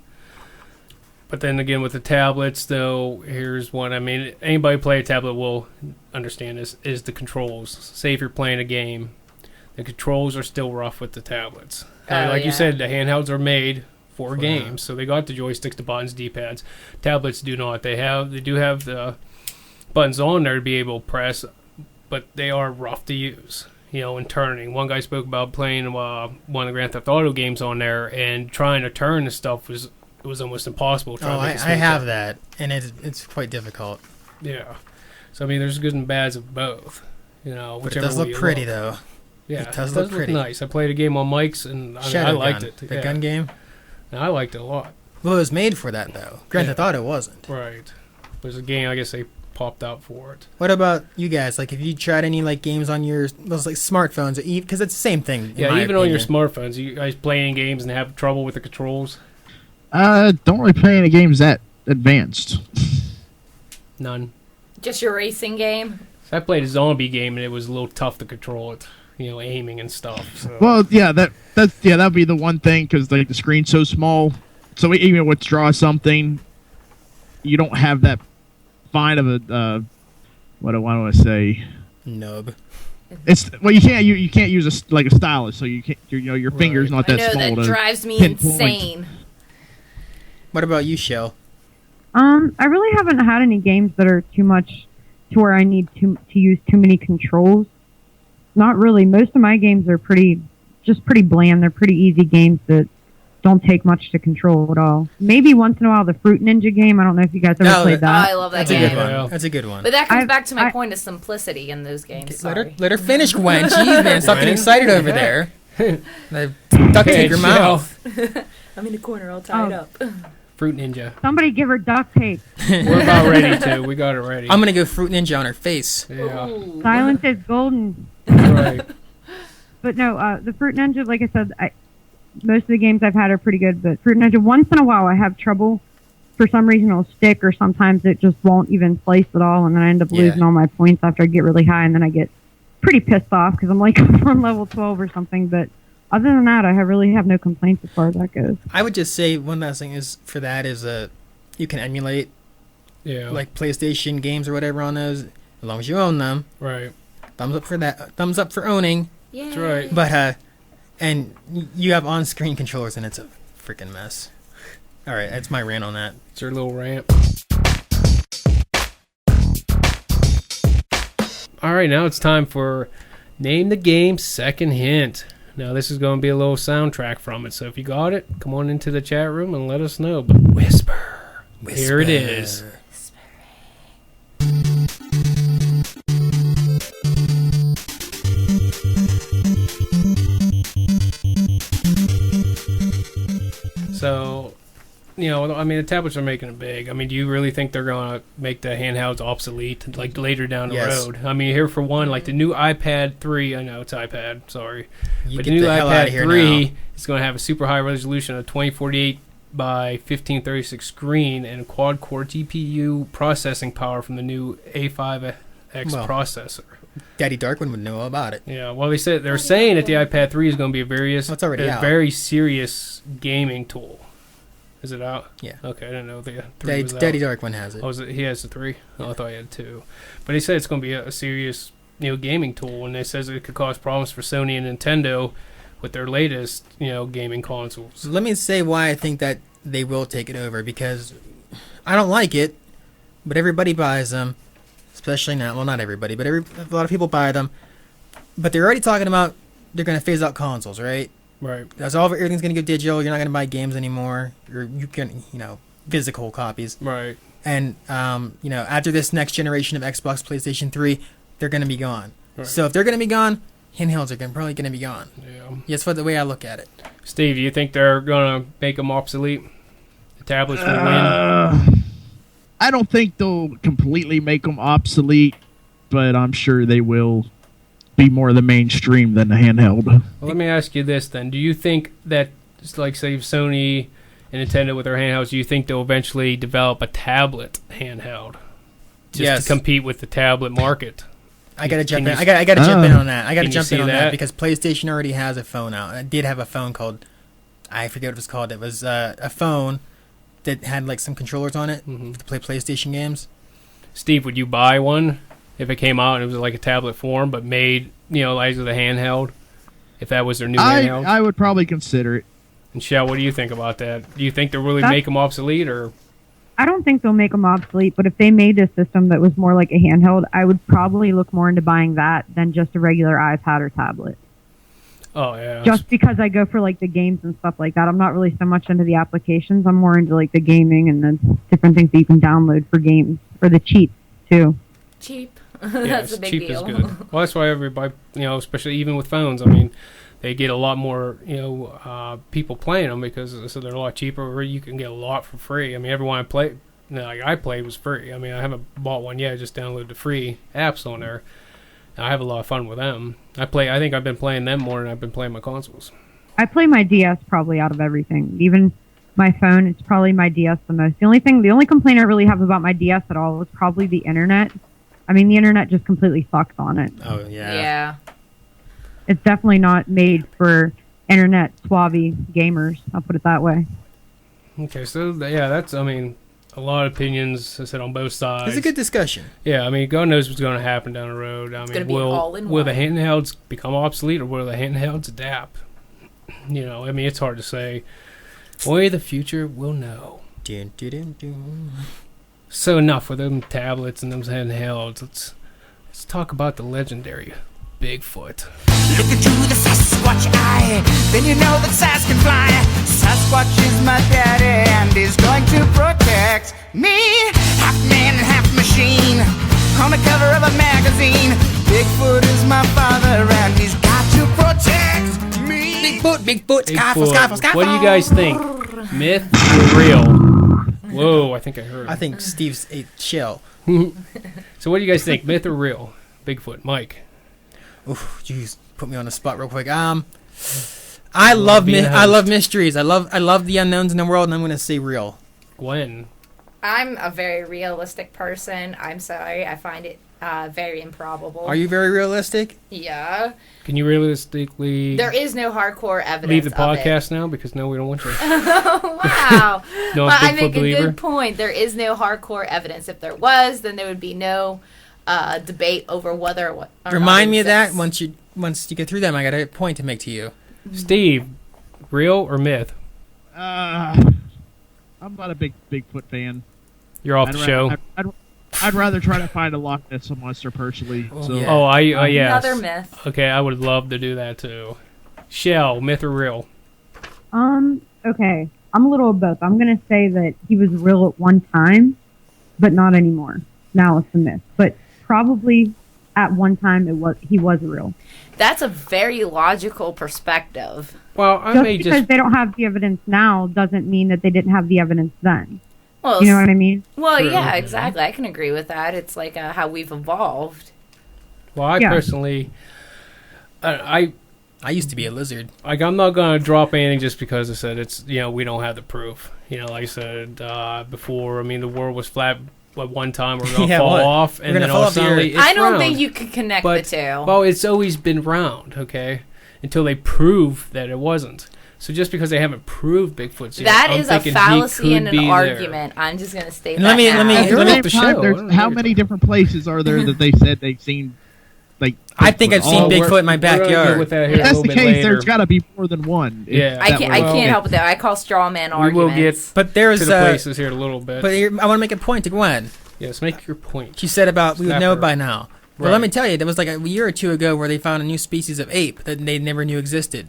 B: But then again, with the tablets, though, here's one. I mean, anybody play a tablet will understand this, is the controls. Say if you're playing a game, the controls are still rough with the tablets. Like you said, the handhelds are made for games, so they got the joysticks, the buttons, D-pads. Tablets do not. They do have the buttons on there to be able to press, but they are rough to use. You know, in turning. One guy spoke about playing one of the Grand Theft Auto games on there, and trying to turn the stuff was almost impossible.
A: I have that, and it's quite difficult.
B: Yeah. So, I mean, there's good and bads of both. You know,
A: but it does look pretty, though.
B: Yeah,
A: it does look pretty.
B: Nice. I played a game on mics, and I liked it.
A: The gun game?
B: And I liked it a lot.
A: Well, it was made for that, though. Grand Theft Auto wasn't.
B: Right. There's a game, I guess they popped out for it.
A: What about you guys? Like, have you tried any, like, games on those, like, smartphones? Because it's the same thing,
B: Yeah, even on your smartphones. You guys play any games and have trouble with the controls?
E: Don't really play any games that advanced.
B: None.
C: Just your racing game?
B: So I played a zombie game, and it was a little tough to control it. You know, aiming and stuff. So.
E: Well, yeah, that'd be the one thing, because like the screen's so small. So even withdraw something, you don't have that fine of a what do I want to say?
A: Nub.
E: It's you can't use a stylus, so you can't. Your finger's not that small.
C: That drives me insane.
A: What about you, Shell?
D: I really haven't had any games that are too much to where I need to use too many controls. Not really. Most of my games are pretty bland. They're pretty easy games that don't take much to control at all. Maybe once in a while the Fruit Ninja game. I don't know if you guys ever played that.
C: I love that
A: game.
C: That's
A: a good one. That's a good one.
C: But that comes back to my point of simplicity in those games.
A: Let her finish, Gwen. Jeez, man. Stop getting excited over there. Duct tape your mouth.
C: I'm in the corner all tied up.
B: Fruit Ninja.
D: Somebody give her duct tape.
B: We're about ready to. We got it ready.
A: I'm going to go Fruit Ninja on her face.
B: Yeah.
C: Ooh.
D: Silence is golden.
B: Right.
D: But no, the Fruit Ninja, like I said, most of the games I've had are pretty good. But Fruit Ninja, once in a while I have trouble. For some reason it'll stick, or sometimes it just won't even slice at all, and then I end up losing all my points after I get really high, and then I get pretty pissed off because I'm like on level 12 or something. But other than that, I really have no complaints as far as that goes.
A: I would just say one last thing is you can emulate like PlayStation games or whatever on those, as long as you own them.
B: Right.
A: Thumbs up for that. Thumbs up for owning.
C: Yeah.
B: That's right.
A: But and you have on-screen controllers, and it's a freaking mess. All right, that's my rant on that.
B: It's your little rant. All right, now it's time for Name the Game Second Hint. Now, this is going to be a little soundtrack from it, so if you got it, come on into the chat room and let us know. But whisper. Here it is. So, I mean, the tablets are making it big. I mean, do you really think they're going to make the handhelds obsolete, like, later down the road? I mean, here for one, like, the new iPad 3, I know it's iPad, sorry. But the new iPad 3 is going to have a super high resolution of 2048 by 1536 screen and a quad-core GPU processing power from the new A5X processor.
A: Daddy Darkwing would know all about it.
B: Yeah, well, they're saying that the iPad 3 is going to be a very serious gaming tool. Is it out?
A: Yeah.
B: Okay, I didn't know the 3 was out.
A: Daddy Darkwing has it.
B: Oh, he has the 3? Oh, I thought he had 2. But he said it's going to be a serious, gaming tool, and they says it could cause problems for Sony and Nintendo with their latest, gaming consoles.
A: So let me say why I think that they will take it over, because I don't like it, but everybody buys them, especially now. Well, not everybody, but a lot of people buy them. But they're already talking about they're going to phase out consoles, right?
B: Right.
A: That's all. Everything's going to go digital. You're not going to buy games anymore. You can, physical copies.
B: Right.
A: And after this next generation of Xbox, PlayStation 3, they're going to be gone.
B: Right.
A: So if they're going to be gone, handhelds are probably going to be gone.
B: Yeah.
A: That's the way I look at it.
B: Steve, do you think they're going to make them obsolete? The tablets will win?
E: I don't think they'll completely make them obsolete, but I'm sure they will be more the mainstream than the handheld.
B: Well, let me ask you this then. Do you think that, like, say, Sony and Nintendo with their handhelds, do you think they'll eventually develop a tablet handheld? Just to compete with the tablet market?
A: I gotta jump in. I gotta jump in on that. I gotta
B: Can you
A: jump in
B: see
A: on that
B: that?
A: because PlayStation already has a phone out. I did have a phone called, I forget what it was called. It was a phone that had like some controllers on it to play PlayStation games.
B: Steve, would you buy one if it came out and it was like a tablet form, but made, like as a handheld? If that was their new handheld?
E: I would probably consider it.
B: And Shell, what do you think about that? Do you think they'll really make them obsolete, or?
D: I don't think they'll make them obsolete, but if they made a system that was more like a handheld, I would probably look more into buying that than just a regular iPad or tablet.
B: Oh, yeah.
D: Just because I go for like the games and stuff like that. I'm not really so much into the applications. I'm more into like the gaming and the different things that you can download for games, or the cheats too.
C: Cheap.
B: Yeah,
C: That's a big
B: cheap
C: deal.
B: is good. Well, that's why everybody, especially even with phones, I mean, they get a lot more, people playing them because so they're a lot cheaper. Or you can get a lot for free. I mean, everyone I played was free. I mean, I haven't bought one yet. I just downloaded the free apps on there. And I have a lot of fun with them. I think I've been playing them more than I've been playing my consoles.
D: I play my DS probably out of everything. Even my phone, it's probably my DS the most. The only complaint I really have about my DS at all is probably the internet. I mean, the internet just completely sucks on it.
A: Oh yeah.
C: Yeah.
D: It's definitely not made for internet suave gamers. I'll put it that way.
B: Okay, so that's, I mean, a lot of opinions, I said, on both sides.
A: It's a good discussion.
B: Yeah, I mean, God knows what's going to happen down the road. I mean,
C: gonna be all in
B: will the
C: one.
B: handhelds become obsolete, or will the handhelds adapt? I mean, it's hard to say. Only the future will know.
A: Dun, dun, dun, dun.
B: So enough with them tablets and those handhelds. Let's talk about the legendary Bigfoot.
G: Look into the Sasquatch eye, then you know that Sass can fly. Sasquatch is my daddy and he's going to protect me. Half man and half machine, on the cover of a magazine. Bigfoot is my father and he's got to protect me.
A: Bigfoot, Skyfall.
B: What do you guys think? Myth or real? Whoa, I think I heard.
A: I think Steve's ate shell.
B: So what do you guys think? Myth or real? Bigfoot, Mike.
A: Oof, jeez, put me on the spot real quick. I love mysteries. I love the unknowns in the world, and I'm going to say real.
B: Gwen.
C: I'm a very realistic person. I'm sorry. I find it very improbable.
A: Are you very realistic?
C: Yeah.
B: Can you realistically
C: There is no hardcore evidence.
B: leave the
C: of
B: podcast now? Because no, we don't want you.
C: Wow.
B: No,
C: Well, I
B: Bigfoot
C: make
B: believer?
C: a good point. There is no hardcore evidence. If there was, then there would be no debate over whether or not
A: Remind
C: it
A: me of that
C: exists.
A: once you get through them. I got a point to make to you.
B: Steve, real or myth?
E: I'm not a big Bigfoot fan.
B: You're off the show.
E: I'd rather try to find a Loch Ness monster personally.
A: Oh,
E: So
A: yeah.
B: Yes.
C: Another myth.
B: Okay, I would love to do that too. Shell, myth or real?
D: Okay. I'm a little of both. I'm going to say that he was real at one time, but not anymore. Now it's a myth. But probably at one time he was real.
C: That's a very logical perspective.
B: Well, I
D: Just
B: may
D: because
B: just
D: they don't have the evidence now doesn't mean that they didn't have the evidence then.
C: Well,
D: You know what I mean?
C: well,
B: True.
C: yeah, exactly. I can agree with that. It's like how we've evolved.
B: I
D: Yeah.
B: personally, I
A: I used to be a lizard.
B: I'm not gonna drop anything just because I said it's we don't have the proof. Like I said before, I mean the world was flat at one time. We're gonna
A: Yeah,
B: fall
A: what?
B: off,
A: We're
B: and
A: gonna
B: then
A: fall
B: all
A: off the
B: suddenly
A: earth.
B: it's
C: I don't
B: round.
C: think you could connect
B: But
C: the two.
B: well, it's always been round, okay, until they prove that it wasn't. So just because they haven't proved Bigfoot's yet,
C: That
B: I'm
C: is a
B: thinking he
C: fallacy
B: could
C: in an
B: be there.
C: argument. I'm just going to state
A: And
C: that
A: let me-
C: now.
A: let me-
E: At
B: You're
E: the
A: let
B: off
E: same
B: the
E: time,
B: show. I
E: there's
B: don't know
E: how
B: what
E: many
B: you're
E: different places are there that they said they've seen? Like
A: I think I've seen
B: Oh, we're-
A: Bigfoot in my
B: we're gonna
A: backyard.
B: get with that here
E: If
B: a
E: that's
B: little
E: the
B: bit
E: case,
B: later.
E: there's got to be more than one. if
B: Yeah.
C: I
E: that
C: can't.
E: were
C: I
E: the
C: can't
E: case.
C: help with that. I call straw man
B: We will
C: arguments.
B: get
A: But
B: to
A: there's
B: the places here in a little bit.
A: but here, I want to make a point to Gwen.
B: Yes, make your point.
A: She said about we would know
B: Snapper.
A: by now. Well,
B: Right.
A: let me tell you, there was like a year or two ago where they found a new species of ape that they never knew existed.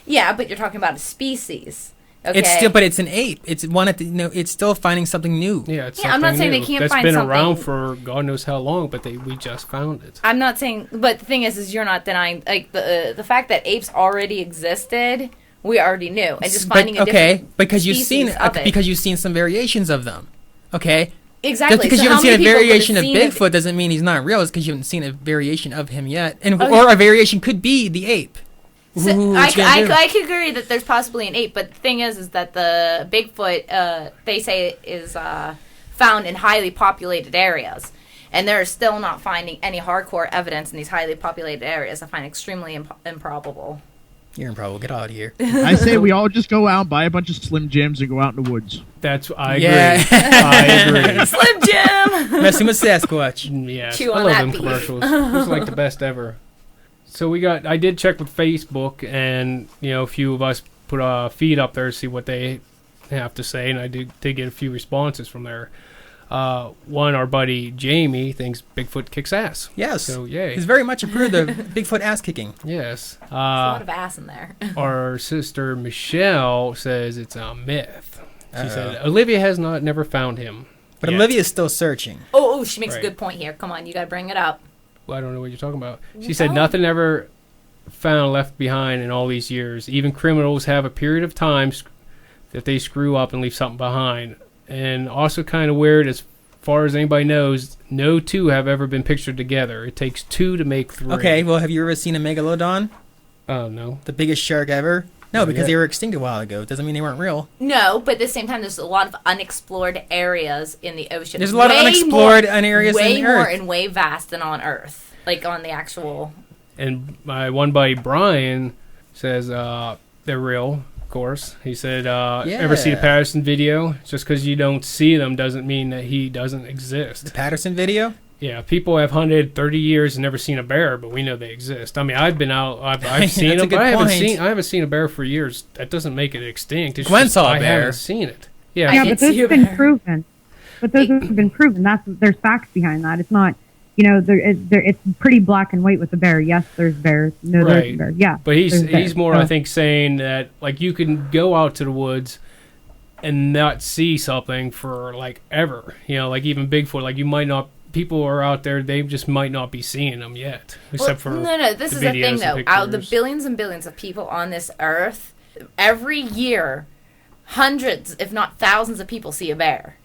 C: Yeah, but you're talking about a species. Okay.
A: It's an ape. It's one at the, it's still finding something new.
B: Yeah, it's
C: Yeah, I'm not
B: something
C: saying they
B: new.
C: can't
B: That's
C: find
B: been
C: something-
B: around for God knows how long, but we just found it.
C: I'm not saying, but the thing is you're not denying like the fact that apes already existed. We already knew, and just finding a different
A: because you've seen
C: species of it.
A: because you've seen some variations of them. Okay,
C: Exactly.
A: Just because
C: So
A: you
C: how
A: haven't seen a
C: many people would've
A: variation of
C: seen it?
A: Bigfoot doesn't mean he's not real. It's because you haven't seen a variation of him yet, and
C: Okay.
A: or a variation could be the ape.
C: So
A: Ooh, what you gonna do?
C: I could agree that there's possibly an ape, but the thing is that the Bigfoot, they say, is found in highly populated areas. And they're still not finding any hardcore evidence in these highly populated areas. I find extremely improbable.
A: You're improbable. Get out of here.
E: I say we all just go out and buy a bunch of Slim Jims and go out in the woods.
B: I agree.
A: Yeah.
B: I agree.
C: Slim Jim!
A: Messing with Sasquatch.
B: Yes,
C: Chew
B: I
C: on
B: love
C: that
B: them
C: beef.
B: commercials. It's like the best ever. So I did check with Facebook, and a few of us put a feed up there to see what they have to say, and I did get a few responses from there. One, our buddy Jamie thinks Bigfoot kicks ass.
A: Yes.
B: So yay.
A: He's very much approved of Bigfoot ass kicking.
B: Yes.
C: There's a lot of ass in there.
B: Our sister Michelle says it's a myth. She
A: Uh-oh.
B: said Olivia has never found him.
A: But
B: yet.
A: Olivia's still searching.
C: Oh, she makes
B: Right.
C: a good point here. Come on, you gotta bring it up.
B: Well, I don't know what you're talking about. She said
C: Oh.
B: nothing ever found left behind in all these years. Even criminals have a period of time that they screw up and leave something behind. And also kind of weird, as far as anybody knows, no two have ever been pictured together. It takes two to make three.
A: Okay, well, have you ever seen a megalodon?
B: Oh, no.
A: The biggest shark ever? No,
B: Not
A: because
B: yet.
A: they were extinct a while ago. It doesn't mean they weren't real.
C: No, but at the same time, there's a lot of unexplored areas in the ocean.
A: There's a lot of
C: Way
A: unexplored
C: more-
A: areas
C: way
A: in
C: more
A: Earth.
C: and way vast than on Earth. Like on the actual.
B: And my one buddy, Brian, says they're real, of course. He said, ever see the
A: Yeah.
B: Patterson video? Just because you don't see them doesn't mean that he doesn't exist.
A: The Patterson video?
B: Yeah, people have hunted 30 years and never seen a bear, but we know they exist. I mean, I've been out, I've seen
A: That's a
B: them,
A: good
B: but
A: point.
B: I haven't seen a bear for years. That doesn't make it extinct. It's
A: Gwen
B: just
A: saw a
B: I
A: bear.
B: haven't seen it. Yeah,
D: Yeah,
C: did
D: but those
C: see a
D: have been
C: bear.
D: proven. But those have been proven. There's facts behind that. It's not, it's pretty black and white with the bear. Yes, there's bears. No, there's
B: Right.
D: a bear. Yeah.
B: but he's
D: there's bears.
B: more,
D: So-
B: I think, saying that like you can go out to the woods and not see something for like ever. Like even Bigfoot, like you might not. People are out there; they just might not be seeing them yet, except for
C: No. This
B: the
C: is the thing,
B: videos
C: though.
B: and
C: Out of the
B: pictures.
C: billions and billions of people on this Earth, every year, hundreds, if not thousands, of people see a bear.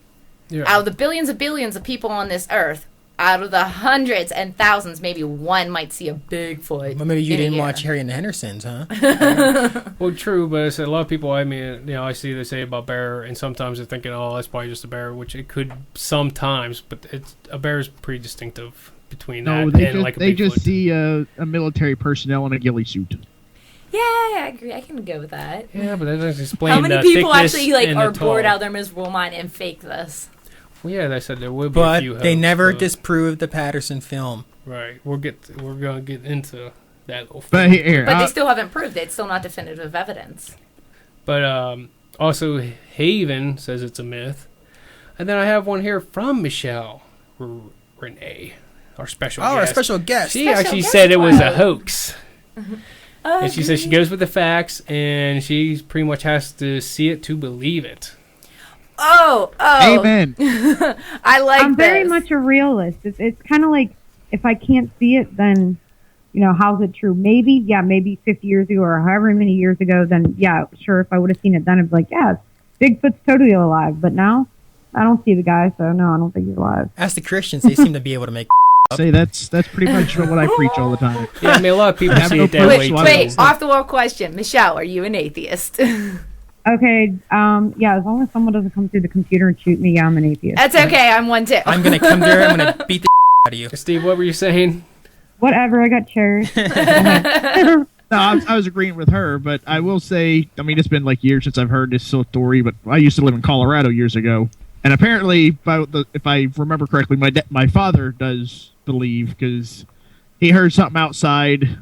B: Yeah.
C: Out of the billions and billions of people on this Earth, out of the hundreds and thousands, maybe one might see a Bigfoot.
A: Well, maybe you
C: in a
A: didn't
C: year.
A: watch Harry and the Hendersons, huh?
B: Well, true, but I said a lot of people. I mean, I see they say about bear, and sometimes they're thinking, "Oh, that's probably just a bear," which it could sometimes, but a bear is pretty distinctive between that
E: No, they
B: and
E: just,
B: like a
E: they
B: Bigfoot.
E: just see a military personnel in a ghillie suit.
C: Yeah, I agree. I can go with that.
B: Yeah, but that doesn't explain
C: How many
B: the
C: people
B: thickness
C: actually like
B: and
C: are
B: the
C: bored
B: tall.
C: out of their miserable mind and fake this?
B: Well, yeah, they said there would be a
A: But
B: few.
A: they
B: hoax,
A: never
B: so-
A: disproved the Patterson film.
B: Right, we're gonna get into that. Little
E: But
B: thing.
E: here,
C: But they still haven't proved it. It's still not definitive evidence.
B: But also Haven says it's a myth, and then I have one here from Michelle Renee, our special.
A: Oh, our
B: guest.
A: special guest.
B: She
C: Special
B: actually
C: guest
B: said it was a
C: quote.
B: hoax. And she says she goes with the facts, and she pretty much has to see it to believe it.
C: Oh,
E: amen.
C: I like
D: I'm very
C: this.
D: much a realist. It's kind of like if I can't see it, then how's it true? Maybe 50 years ago or however many years ago, then yeah, sure. If I would have seen it then, I'd be like, yeah, Bigfoot's totally alive. But now I don't see the guy, so no, I don't think he's alive.
A: Ask the Christians; they seem to be able to make.
E: Say that's pretty much what I preach all the time.
B: Yeah, I mean a lot of people
E: Have
B: see
E: no
B: it that way
E: proof,
B: too.
E: so I
C: Wait,
E: don't-
C: off the wall question. Michelle, are you an atheist?
D: Okay, yeah, as long as someone doesn't come through the computer and shoot me, yeah, I'm an atheist.
C: That's okay. I'm one too.
A: I'm gonna come there. I'm gonna beat the out of you.
B: Steve, what were you saying?
D: Whatever, I got chairs.
E: No, I was agreeing with her, but I will say, I mean, it's been like years since I've heard this story, but I used to live in Colorado years ago, and apparently, if I remember correctly, my father does believe because he heard something outside,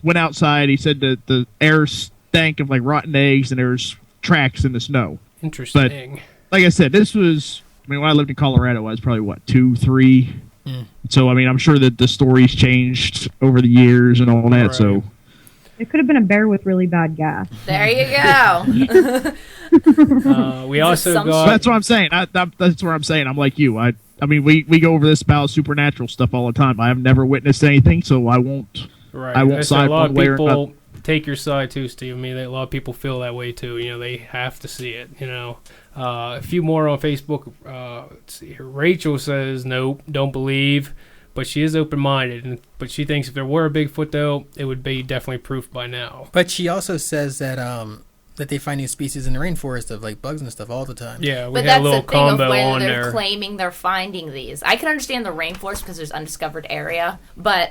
E: went outside, he said that the air stank of like rotten eggs, and there's tracks in the snow.
B: Interesting.
E: Like I said, this was, I mean, when I lived in Colorado, I was probably, 2, 3? So, I mean, I'm sure that the story's changed over the years and all that,
B: Right.
E: so...
D: It could have been a bear with really bad gas.
C: There you go.
B: We also
C: assumption.
B: got.
E: That's what I'm saying. That's what I'm saying. I'm like you. I mean, we go over this about supernatural stuff all the time. I have never witnessed anything, so I won't.
B: Right.
E: I won't
B: There's
E: side
B: a lot
E: one
B: of
E: way or
B: people take your side too, Steve. I mean, a lot of people feel that way too. They have to see it. A few more on Facebook. Let's see here. Rachel says, nope, don't believe, but she is open-minded. But she thinks if there were a Bigfoot, though, it would be definitely proof by now.
A: But she also says that that they find new species in the rainforest of like bugs and stuff all the time.
B: Yeah, we
C: but
B: had
C: that's
B: a little
C: the thing of
B: combo
C: whether
B: on
C: they're
B: there.
C: claiming they're finding these. I can understand the rainforest because there's undiscovered area, but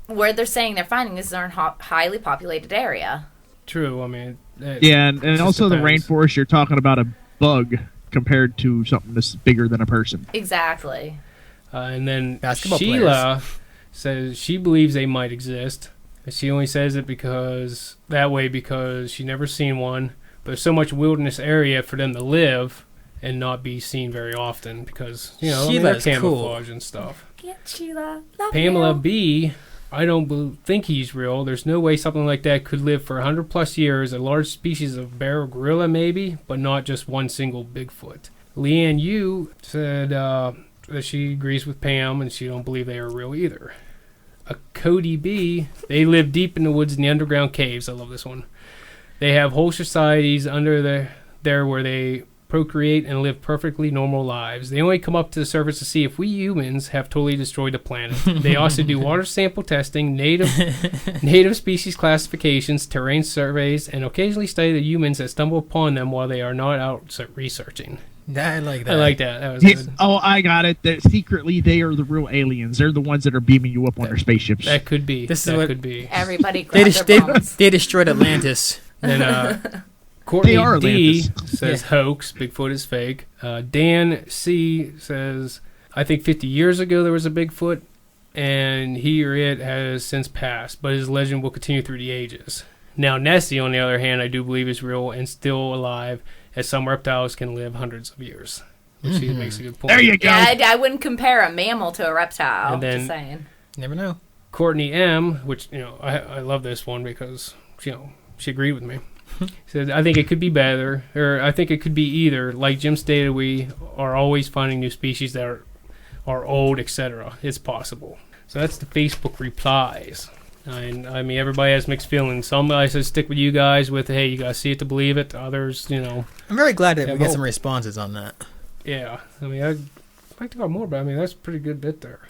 C: where they're saying they're finding this is in a highly populated area.
B: True. I mean,
E: Yeah, and also the
B: depends.
E: rainforest, you're talking about a bug compared to something that's bigger than a person.
C: Exactly.
B: And then
A: Basketball
B: Sheila says she believes they might exist. She only says it because she never seen one. But there's so much wilderness area for them to live and not be seen very often because they're
A: Sheila's
B: camouflage
A: cool.
B: and stuff.
C: Yeah, Sheila. Love
B: Pamela
C: you.
B: B. I don't think he's real. There's no way something like that could live for 100 plus years. A large species of bear or gorilla maybe, but not just one single Bigfoot. Leanne Yu said that she agrees with Pam and she don't believe they are real either. Cody B. They live deep in the woods in the underground caves. I love this one. They have whole societies under there where they procreate and live perfectly normal lives. They only come up to the surface to see if we humans have totally destroyed the planet. They also do water sample testing, native species classifications, terrain surveys, and occasionally study the humans that stumble upon them while they are not out researching.
A: I like that.
B: I like that. That was
E: Yeah,
B: good.
E: oh, I got it. That secretly, they are the real aliens. They're the ones that are beaming you up on their spaceships.
B: That could be.
A: This is
B: that
A: what-
B: could be.
C: Everybody
A: They,
C: grab their bones.
A: they destroyed Atlantis.
B: And Courtney
E: They are
B: D
E: Atlantis.
B: says hoax. Bigfoot is fake. Dan C says, I think 50 years ago there was a Bigfoot, and he or it has since passed, but his legend will continue through the ages. Now Nessie, on the other hand, I do believe is real and still alive, as some reptiles can live hundreds of years. Which he makes a good point.
E: There you go.
C: Yeah, I wouldn't compare a mammal to a reptile.
B: And then-
C: just saying.
A: Never know.
B: Courtney M, which I love this one because she agreed with me. Said I think it could be better, or I think it could be either. Like Jim stated, we are always finding new species that are old, etc. It's possible. So that's the Facebook replies. And I mean, everybody has mixed feelings. Some guys say stick with you guys with, hey, you gotta see it to believe it. Others,
A: I'm very glad that
B: Yeah,
A: we got
B: well-
A: some responses on that.
B: yeah. I mean, I'd like to go more, but I mean, that's a pretty good bit there.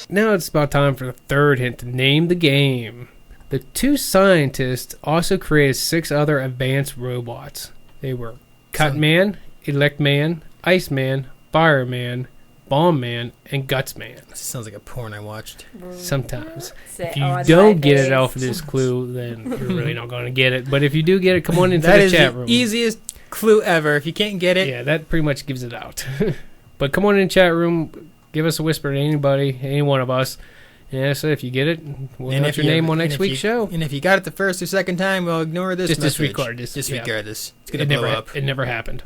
B: Now it's about time for the third hint to name the game. The two scientists also created 6 other advanced robots. They were Cutman, Electman, Iceman, Fireman, Bombman, and Gutsman.
A: This sounds like a porn I watched.
B: Sometimes.
C: Say,
B: If you
C: "Oh, it's
B: don't
C: my
B: get
C: face."
B: it off of this clue, then you're really not going to get it. But if you do get it, come on into
A: That
B: the
A: is
B: chat
A: the
B: room.
A: easiest clue ever. If you can't get it,
B: Yeah, that pretty much gives it out. But come on in the chat room, give us a whisper to anybody, any one of us. And so if you get it, we'll
A: and
B: announce your name on next week's show.
A: And if you got it the first or second time, we'll ignore this
B: Just
A: message.
B: disregard this, yeah.
A: Disregard this. It's gonna
B: It
A: blow
B: never,
A: up.
B: it never happened.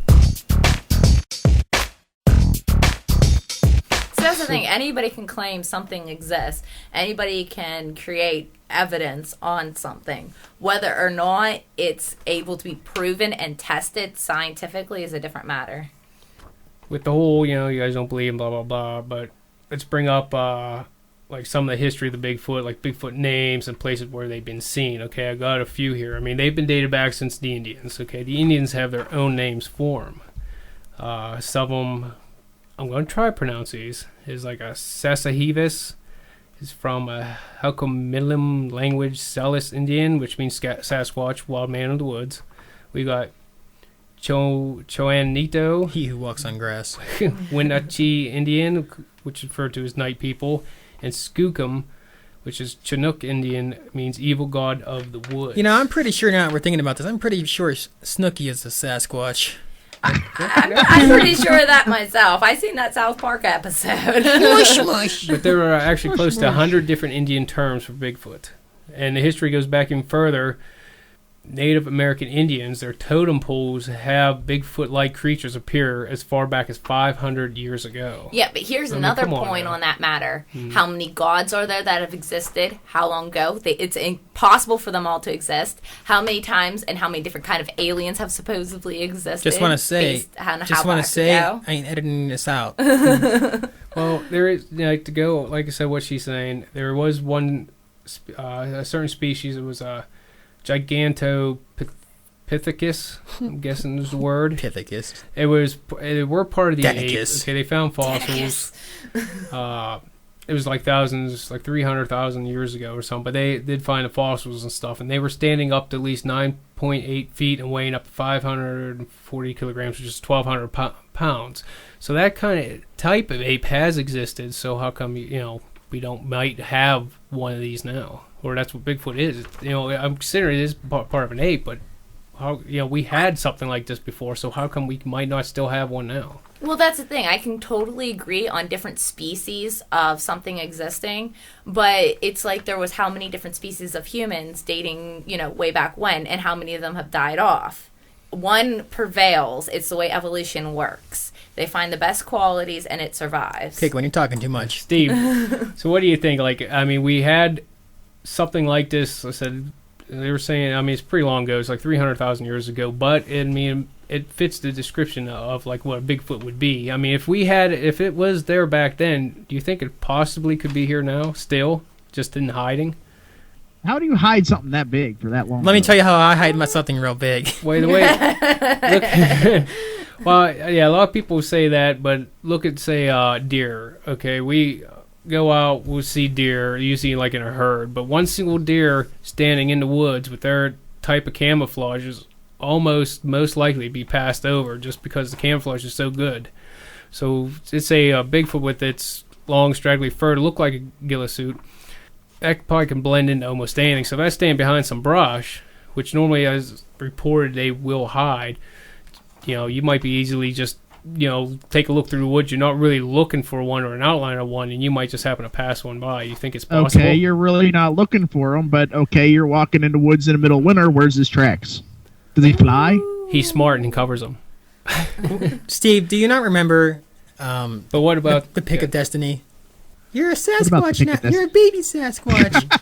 C: So that's the thing. Anybody can claim something exists. Anybody can create evidence on something. Whether or not it's able to be proven and tested scientifically is a different matter.
B: With the whole, you guys don't believe, blah, blah, blah. But let's bring up, like, some of the history of the Bigfoot, like Bigfoot names and places where they've been seen. Okay, I got a few here. I mean, they've been dated back since the Indians. Okay, the Indians have their own names for them. Some of them, I'm going to try to pronounce these, is like a Sasahevis. Is from a Halkomilim language, Salis Indian, which means Sasquatch, wild man in the woods. We got Choanito,
A: He who walks on grass.
B: Wenatchee Indian, which is referred to as night people, and Skookum, which is Chinook Indian, means evil god of the woods.
A: I'm pretty sure now that we're thinking about this. I'm pretty sure Snooky is a Sasquatch.
C: I'm pretty sure of that myself. I seen that South Park episode.
B: But there are actually close to 100 different Indian terms for Bigfoot. And the history goes back even further. Native American Indians, their totem poles have Bigfoot-like creatures appear as far back as 500 years ago.
C: Yeah, but here's another point on that matter. How many gods are there that have existed? How long ago? It's impossible for them all to exist. How many times and how many different kind of aliens have supposedly existed?
A: Just want to say, I ain't editing this out.
B: Well, there is, to go, like I said, what she's saying, there was one, a certain species, it was a Gigantopithecus, I'm guessing is the word.
A: Pithecus.
B: They were part of the
A: Danicus.
B: apes. Okay, they found fossils. It was like thousands, like 300,000 years ago or something, but they did find the fossils and stuff, and they were standing up to at least 9.8 feet and weighing up to 540 kilograms, which is 1,200 pounds. So that kind of type of ape has existed, so how come, we might have one of these now? Or that's what Bigfoot is. I'm considering it is part of an ape, but how we had something like this before, so how come we might not still have one now?
C: Well, that's the thing. I can totally agree on different species of something existing, but it's like there was how many different species of humans dating, way back when, and how many of them have died off. One prevails. It's the way evolution works. They find the best qualities, and it survives.
A: Okay, when you're talking too much.
B: Steve, so what do you think? We had something like this. I said, they were saying, it's pretty long ago. It's like 300,000 years ago, but it fits the description of like what a Bigfoot would be. If it was there back then, do you think it possibly could be here now, still, just in hiding?
E: How do you hide something that big for that long?
A: Let me tell you how I hide something real big.
B: Wait, look. Well, yeah, a lot of people say that, but look at, say, deer. Okay, we go out, we'll see deer, usually like in a herd, but one single deer standing in the woods with their type of camouflage is most likely be passed over just because the camouflage is so good. So it's a Bigfoot with its long, straggly fur to look like a ghillie suit. That probably can blend into almost anything. So if I stand behind some brush, which normally, as reported, they will hide, you might be easily just, take a look through the woods. You're not really looking for one or an outline of one, and you might just happen to pass one by. You think it's possible?
E: Okay, you're really not looking for them, but okay, you're walking in the woods in the middle of winter. Where's his tracks? Does he fly?
B: He's smart and covers them.
A: Steve, do you not remember
B: but what about
A: the Pick of Destiny? You're a Sasquatch now. You're a baby Sasquatch.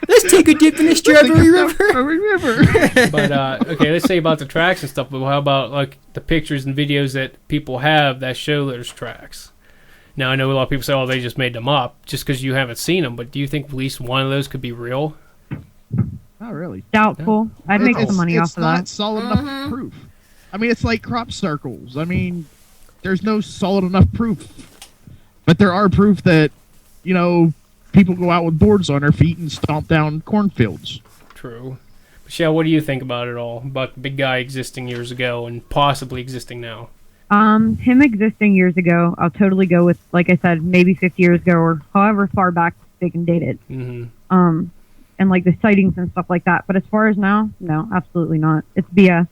A: Let's take a dip in the Strawberry River.
B: But okay, let's say about the tracks and stuff, but how about like the pictures and videos that people have that show there's tracks? Now, I know a lot of people say, oh, they just made them up just because you haven't seen them, but do you think at least one of those could be real?
E: Not really.
D: Doubtful. I'd make some money off of that.
E: It's not solid enough proof. It's like crop circles. There's no solid enough proof. But there are proof that, people go out with boards on their feet and stomp down cornfields.
B: True. Michelle, what do you think about it all? About the big guy existing years ago and possibly existing now?
D: Him existing years ago, I'll totally go with, like I said, maybe 50 years ago or however far back they can date it.
B: Mm-hmm.
D: And like the sightings and stuff like that. But as far as now, no, absolutely not. It's BS.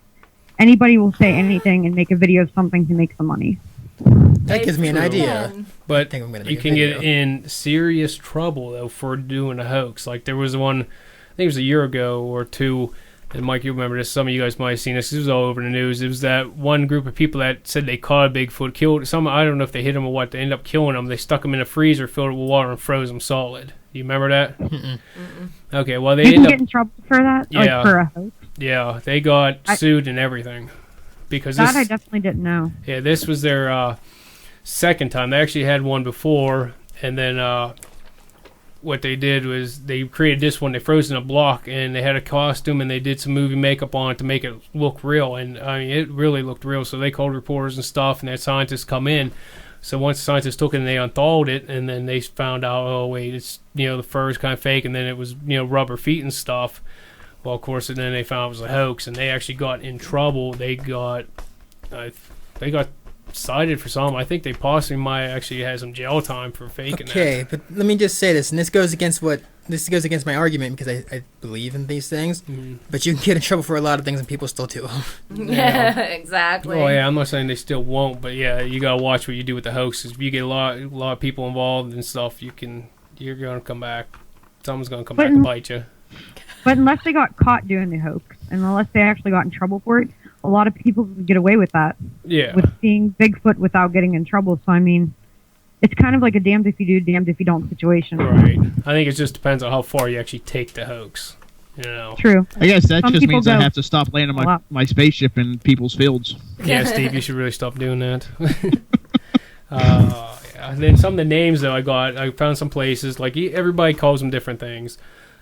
D: Anybody will say anything and make a video of something to make some money.
A: That gives me an idea.
B: But
A: think I'm gonna
B: you
A: make a
B: can
A: video.
B: get in serious trouble, though, for doing a hoax. Like, there was one, I think it was a year ago or two, and Mike, you remember this, some of you guys might have seen this, it was all over the news. It was that one group of people that said they caught a Bigfoot, killed some, I don't know if they hit him or what, they ended up killing him. They stuck him in a freezer, filled it with water, and froze him solid. Do you remember that?
A: Mm-mm.
B: Okay, well, they
D: People
B: ended
D: get
B: up,
D: in trouble for that?
B: Yeah.
D: Like for a hoax?
B: yeah, they got sued and everything. Because
D: That
B: this,
D: I definitely didn't know.
B: yeah, this was their second time. They actually had one before, and then what they did was they created this one. They froze in a block, and they had a costume, and they did some movie makeup on it to make it look real. And it really looked real. So they called reporters and stuff, and they had scientists come in. So once the scientists took it and they unthawed it, and then they found out, oh wait, it's the fur is kind of fake, and then it was rubber feet and stuff. Well, of course, and then they found it was a hoax, and they actually got in trouble. They got cited for some. I think they possibly might actually have some jail time for faking that.
A: Okay, but let me just say this, and this goes against my argument because I believe in these things.
B: Mhm.
A: But you can get in trouble for a lot of things, and people still do them.
C: Yeah, exactly.
B: Oh yeah, I'm not saying they still won't, but yeah, you gotta watch what you do with the hoaxes. If you get a lot of people involved and stuff, you're gonna come back. Someone's gonna come back and bite you.
D: But unless they got caught doing the hoax, and unless they actually got in trouble for it, a lot of people would get away with that.
B: Yeah.
D: With seeing Bigfoot without getting in trouble. So, I mean, it's kind of like a damned if you do, damned if you don't situation.
B: Right. I think it just depends on how far you actually take the hoax. You know.
D: True.
E: I guess that
D: Some
E: just
D: people
E: means I
D: go
E: have to stop landing
D: a lot.
E: my spaceship in people's fields.
B: Yeah, Steve, you should really stop doing that. Yeah. And then some of the names, though, I found some places, like everybody calls them different things.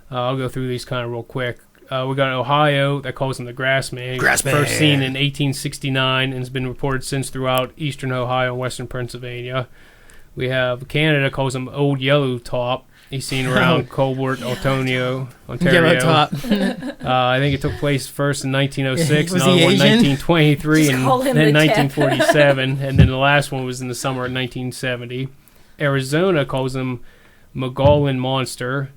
B: I'll go through these kind of real quick. We got Ohio that calls him the Grassman.
A: Grassman.
B: First seen in 1869 and has been reported since throughout eastern Ohio and western Pennsylvania. We have Canada calls him Old Yellow Top. He's seen around Colbert, Ontario.
A: Yellow top.
B: I think it took place first in 1906,
A: Was
B: another
A: he
B: one in
A: Asian?
B: 1923,
C: Just
B: and
C: call him
B: then
C: the Tip.
B: 1947, and then the last one was in the summer of 1970. Arizona calls him Mogollon Monster.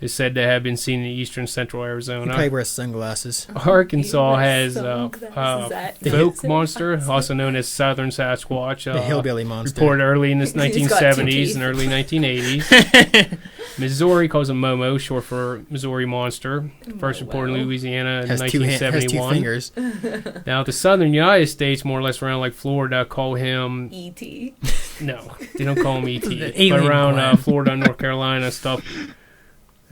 B: Is said to have been seen in eastern central
A: He
B: Arizona.
A: probably wears sunglasses.
B: Arkansas
C: He
B: has
C: wears sunglasses.
B: Folk Monster, also known as Southern Sasquatch.
A: The hillbilly monster.
B: Reported early in the
C: He's got 2
B: 1970s
C: teeth.
B: and early 1980s. Missouri calls him Momo, short for Missouri Monster. First reported in Louisiana in
A: Has two
B: 1971.
A: fingers.
B: Now, the southern United States, more or less around like Florida, call him...
C: E.T.
B: No, they don't call him E.T.
A: The
B: But
A: alien
B: around
A: one.
B: Florida, North Carolina, stuff.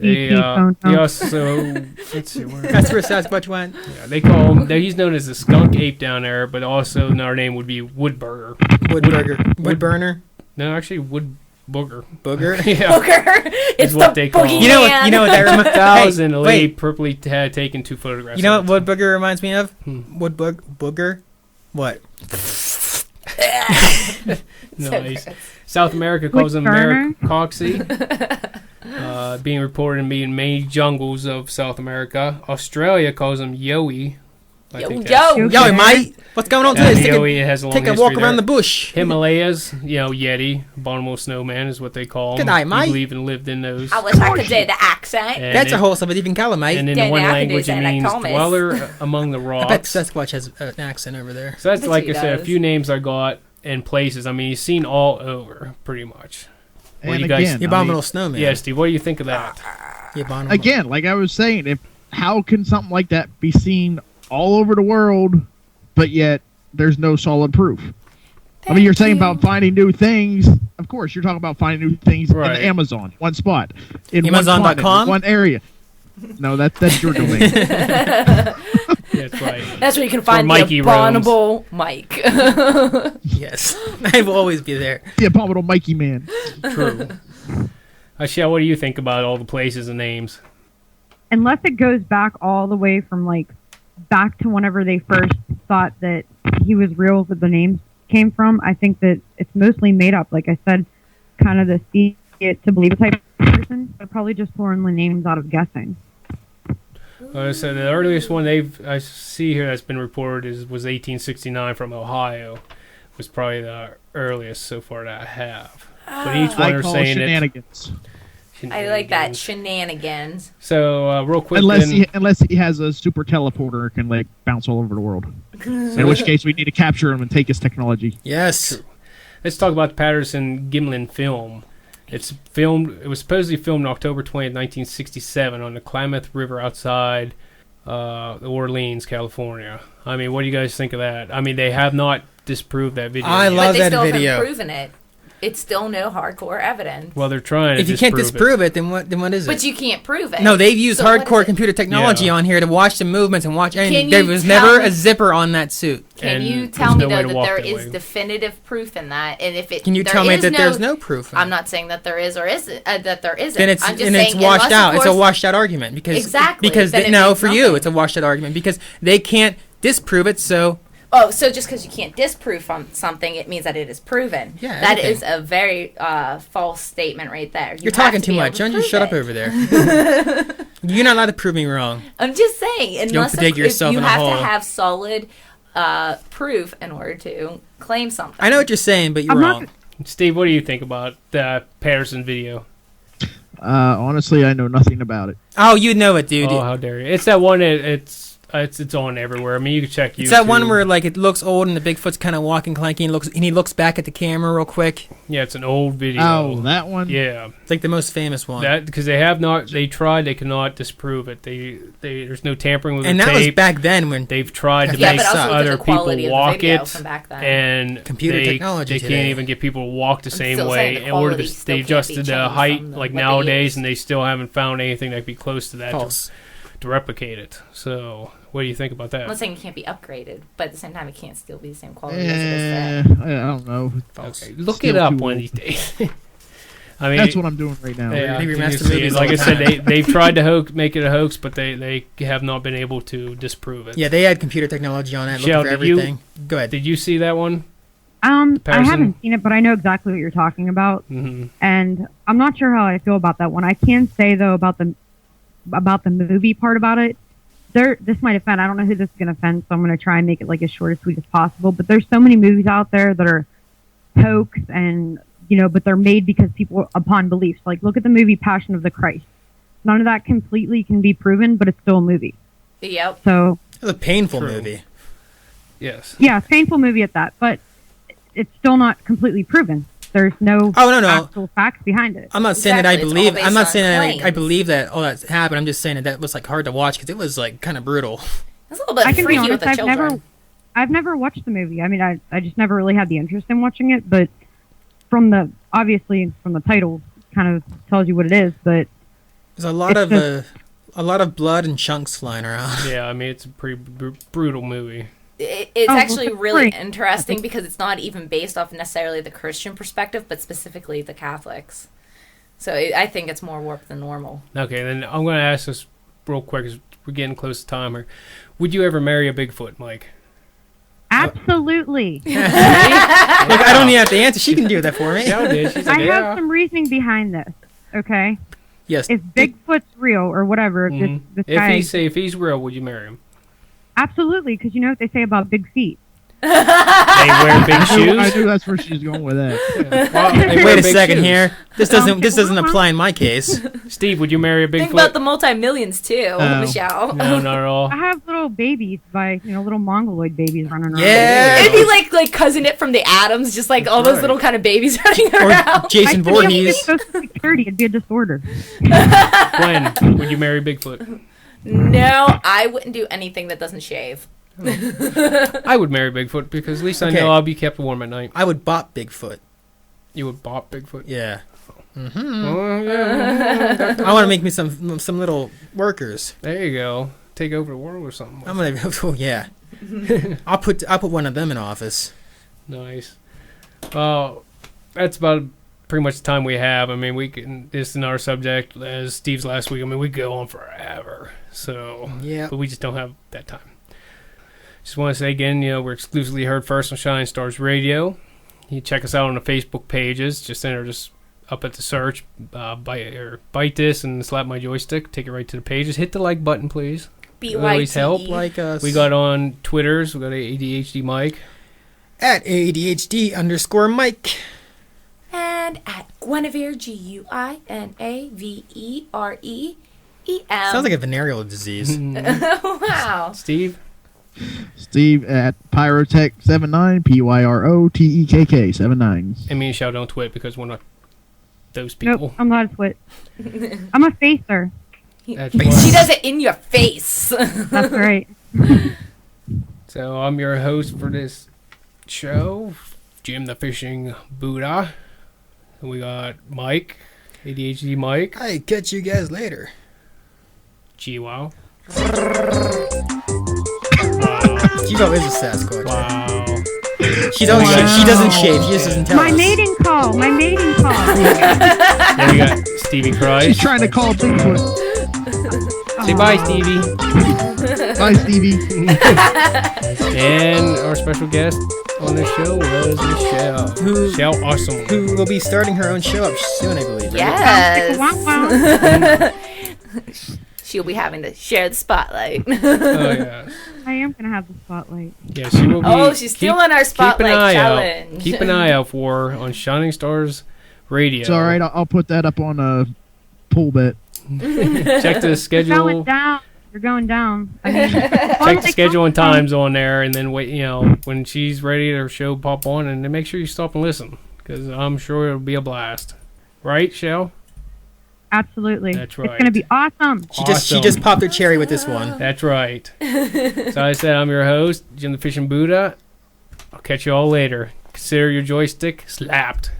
D: E.T.
B: They
D: phone.
B: also... Let's see, where...
A: That's where Sasquatch went.
B: Yeah, they call him... He's known as the skunk ape down there, but also another name would be Woodburger.
A: Woodburner.
B: No, actually, Wood Booger.
A: Booger.
B: Yeah.
C: Booger. It's
B: Is what
C: the
B: they call
C: boogeyman.
B: him.
A: You know what? You know what that reminds.
B: 2000, a lady
A: wait.
B: purposely had taken 2 photographs.
A: You know what
B: of
A: Wood Booger reminds me of?
B: Hmm.
A: Booger. What?
B: Nice. South America calls him
D: Woodburner?
B: Maricoxy. Being reported to be in many jungles of South America. Australia calls him Yowie. I
C: Yo,
B: think that's-
C: yo.
A: Yo, mate. What's going on
B: Yeah,
A: today?
B: Yowie has a long
A: Take a
B: history
A: walk around
B: there.
A: the bush.
B: Himalayas, Yeti, abominable snowman is what they call him.
A: Good night,
B: You
A: mate.
B: believe and lived in those.
C: I wish I could do the accent.
B: And
A: That's a
B: in-
A: whole different color, mate.
B: And in
C: Yeah,
B: one
C: now I can do
B: language, it
C: St.
B: means
C: Thomas.
B: dweller among the
A: I bet
B: rocks.
A: Sasquatch has an accent over there.
B: So that's,
C: Bet
B: like
C: he
B: I said, a
C: does.
B: few names I got and places. I mean, he's seen all over, pretty much. What
E: And
B: do you guys-
E: again,
A: The abominable snowman.
B: Yeah, Steve, what do you think of that?
A: The abominable.
E: again, like I was saying, how can something like that be seen all over the world, but yet there's no solid proof? I mean, you're saying about finding new things. Of course, you're talking about finding new things
B: Right.
E: in Amazon, one spot, in
A: Amazon.com?
E: one continent, one area. No, that's your domain.
B: That's right.
C: That's where you can find
B: Mikey
C: the abominable Mike.
A: Yes. I will always be there.
E: The abominable Mikey Man.
B: True. Ashel, what do you think about all the places and names?
D: Unless it goes back all the way from like back to whenever they first thought that he was real, that the names came from, I think that it's mostly made up. Like I said, kind of the see it to believe it type of person, but probably just pulling the names out of guessing.
B: So the earliest one I see here that's been reported was 1869 from Ohio. Was probably the earliest so far that I have. But each one
E: I
B: are
E: call
B: saying
E: shenanigans.
C: I like that. Shenanigans.
B: So real quick,
E: Unless he has a super teleporter and can like bounce all over the world. In which case we need to capture him and take his technology.
A: Yes.
B: let's talk about the Patterson-Gimlin film. It was supposedly filmed October 20th, 1967 on the Klamath River outside Orleans, California. I mean, what do you guys think of that? I mean, they have not disproved that video.
A: I
B: yet.
A: love
C: but they
A: that
C: still
A: video.
C: haven't proven it. It's still no hardcore evidence.
B: Well, they're trying to
A: If you can't disprove it, then what is it?
C: But you can't prove it.
A: No, they've used
C: So what is
A: hardcore
C: it?
A: computer technology
B: Yeah.
A: on here to watch the movements and watch.
C: Can
A: And
C: you
A: there was
C: tell
A: never
C: me-
A: a zipper on that suit.
C: Can
B: And
C: you
B: there's
C: tell me
B: no way
C: though
B: to
C: that
B: walk
C: there
B: that
C: is
B: way.
C: definitive proof in that? And if it
A: Can you
C: there
A: tell me
C: is
A: that there's no proof?
C: I'm not saying that there is or isn't. That there isn't.
A: Then it's
C: I'm just
A: and
C: saying
A: it's washed
C: unless, of
A: out. It's a
C: course-
A: washed out argument because
C: Exactly,
A: because
C: then it
A: no
C: means
A: for you
C: nothing.
A: it's a washed out argument because they can't disprove it. So
C: Oh, so just because you can't disprove something, it means that it is proven.
A: Yeah,
C: that
A: everything.
C: is a very false statement right there.
A: you're talking too much. Don't you shut up over there. You're not allowed to prove me wrong.
C: I'm just saying, unless
A: dig yourself
C: you
A: in a
C: have
A: hole.
C: to have solid proof in order to claim something.
A: I know what you're saying, but you're
D: I'm not-
A: wrong.
B: Steve, what do you think about the Patterson video?
E: Honestly, I know nothing about it.
A: Oh, you know it, dude.
B: Oh, how dare you! It's that one. It's It's on everywhere. I mean, you can check YouTube.
A: It's that one where like it looks old and the Bigfoot's kind of walking clanky and he looks back at the camera real quick.
B: Yeah, it's an old video.
E: Oh, that one.
B: Yeah,
A: It's like the most famous one.
B: that because they tried, they cannot disprove it. There's no tampering with
A: and
B: the
A: that
B: tape.
A: was back then when
B: They've tried to
A: Yeah,
B: make
C: but also look at
B: other
C: the quality
B: people
C: of the
B: walk
C: video
B: it,
C: from back then.
B: and
A: Computer technology
B: They
A: today.
B: can't even get people to walk the same
C: still
B: way.
C: saying the
B: In order
C: quality
B: to,
C: still
B: they
C: can't be
B: adjusted the
C: changed
B: height
C: from
B: like
C: what they
B: nowadays,
C: used.
B: and they still haven't found anything that could be close to that
A: false.
B: to replicate it. So, what do you think about
C: I'm not
B: that?
C: saying it can't be upgraded, but at the same time, it can't still be the same quality as it is today.
E: I don't know.
A: False.
B: Okay, look
E: Still
B: it up
E: too
B: one
E: old.
B: these days. I mean,
E: That's what I'm doing right now.
B: yeah,
A: They
B: you
A: remaster
B: see it.
A: movies
B: Like
A: all
B: I
A: the
B: said,
A: time.
B: they've tried to make it a hoax, but they have not been able to disprove it.
A: Yeah, they had computer technology on it, looking
B: Shell,
A: for
B: did you-
A: everything. Go ahead.
B: Did you see that one?
D: I
B: Patterson?
D: haven't seen it, but I know exactly what you're talking about,
B: Mm-hmm.
D: and I'm not sure how I feel about that one. I can say though about the movie part about it. This might offend. I don't know who this is going to offend, so I'm going to try and make it like as short and sweet as possible. But there's so many movies out there that are hoax, and but they're made because people upon beliefs. Like look at the movie Passion of the Christ. None of that completely can be proven, but it's still a movie.
C: Yep.
D: So
A: It was a painful
B: True.
A: movie.
B: Yes.
D: yeah, painful movie at that, but it's still not completely proven. There's no
A: No.
D: actual facts behind it.
A: I'm not saying that I
C: Exactly, it's all
A: believe.
C: based
A: I'm not
C: on
A: saying that I
C: claims.
A: believe that all that happened. I'm just saying that was like hard to watch because it was like kind of brutal.
C: It's a little bit
D: I can be
C: freaky
D: honest,
C: with the children.
D: I've never watched the movie. I mean, I just never really had the interest in watching it, but obviously from the title kind of tells you what it is, but
A: There's a lot
D: It's
A: of a lot of blood and chunks flying around.
B: Yeah, I mean, it's a pretty brutal movie.
C: It's
D: Oh,
C: actually
D: well,
C: really
D: great.
C: interesting because it's not even based off necessarily the Christian perspective, but specifically the Catholics. So I think it's more warped than normal.
B: Okay, then I'm going to ask this real quick as we're getting close to time here. Would you ever marry a Bigfoot, Mike?
D: absolutely.
A: Look, I don't even have to answer. She can do that for me.
B: Yeah, I did. She's
D: I
B: like,
D: have some reasoning behind this. Okay,
A: Yes.
D: if Bigfoot's real or whatever,
B: Mhm.
D: this
B: If
D: guy,
B: if he's real, would you marry him?
D: absolutely, because you know what they say about big feet.
B: They wear big
E: I
B: shoes.
E: knew that's where she's going with that.
B: Yeah. Well, they wear
A: Wait a
B: big
A: second
B: shoes.
A: here. This doesn't apply in my case.
B: Steve, would you marry a Bigfoot?
C: Think about the multi-millions too, Michelle.
B: No, not at all.
D: I have little babies little mongoloid babies running around.
A: Yeah.
C: It'd be like cousin it from the Adams, just like all those
B: right.
C: little kind of babies running
A: Or
C: around.
A: Jason
D: I couldn't even
A: Voorhees.
D: Social Security. It'd be a disorder.
B: When would you marry Bigfoot?
C: No, I wouldn't do anything that doesn't shave.
B: I would marry Bigfoot because at least I
A: Okay.
B: know I'll be kept warm at night.
A: I would bop Bigfoot.
B: You would bop Bigfoot?
A: Yeah.
B: Oh, yeah.
A: I want to make me some little workers.
B: There you go. Take over the world or something.
A: I'm gonna. Oh yeah. I'll put one of them in office.
B: Nice. Well, that's about pretty much the time we have. I mean, we can. This is another subject as Steve's last week. I mean, we go on forever. So,
A: Yeah.
B: but we just don't have that time. Just want to say again, we're exclusively heard first on Shining Stars Radio. You can check us out on the Facebook pages. Just enter just up at the search, bite this and slap my joystick. Take it right to the pages. Hit the like button, please. Always help.
C: BYTE.
A: Like us.
B: We got on Twitters. We got ADHD Mike.
A: at ADHD_Mike.
C: And at Guinevere, GUINAVEREEM.
A: Sounds like a venereal disease.
C: Wow.
B: Steve.
E: Steve at Pyrotech79, PYROTEKK 79.
B: And me and Shell don't twit because we're not those
D: Nope,
B: people.
D: I'm not a twit. I'm a facer.
B: That's
C: She
B: why.
C: does it in your face.
D: That's right.
B: So I'm your host for this show, Jim the Fishing Buddha. And we got Mike, ADHD Mike.
A: I catch you guys later.
B: G-Wow.
A: Chivo is a Sasquatch.
B: Wow.
A: She doesn't shave. She just doesn't tell
D: My
A: us.
D: mating call. My mating call.
B: Then we got Stevie
E: She's
B: Christ.
E: trying to call Bigfoot.
B: Say bye, Stevie.
E: Bye, Stevie.
B: And our special guest on this show was Michelle.
A: Who-
B: Michelle Awesome.
A: Who will be starting her own show up soon, I believe. Right?
C: Yes.
D: Wow, wow.
C: She'll be having to share the spotlight.
B: Oh, yeah.
D: I am gonna have the spotlight.
B: Yeah, she will be.
C: Oh, she's stealing our spotlight challenge.
B: Keep an eye out for her on Shining Stars Radio.
E: It's all right. I'll put that up on a pull bet.
B: Check the
D: Going
B: schedule.
D: down. You're going down. I mean,
B: Check the schedule and times on there, and then wait. When she's ready, her show pop on, and then make sure you stop and listen, because I'm sure it'll be a blast. Right, Shell?
D: Absolutely.
B: That's right.
D: It's going to be awesome.
A: She just popped her cherry with this one.
B: That's right. So I said I'm your host, Jim the Fishing Buddha. I'll catch you all later. Consider your joystick slapped.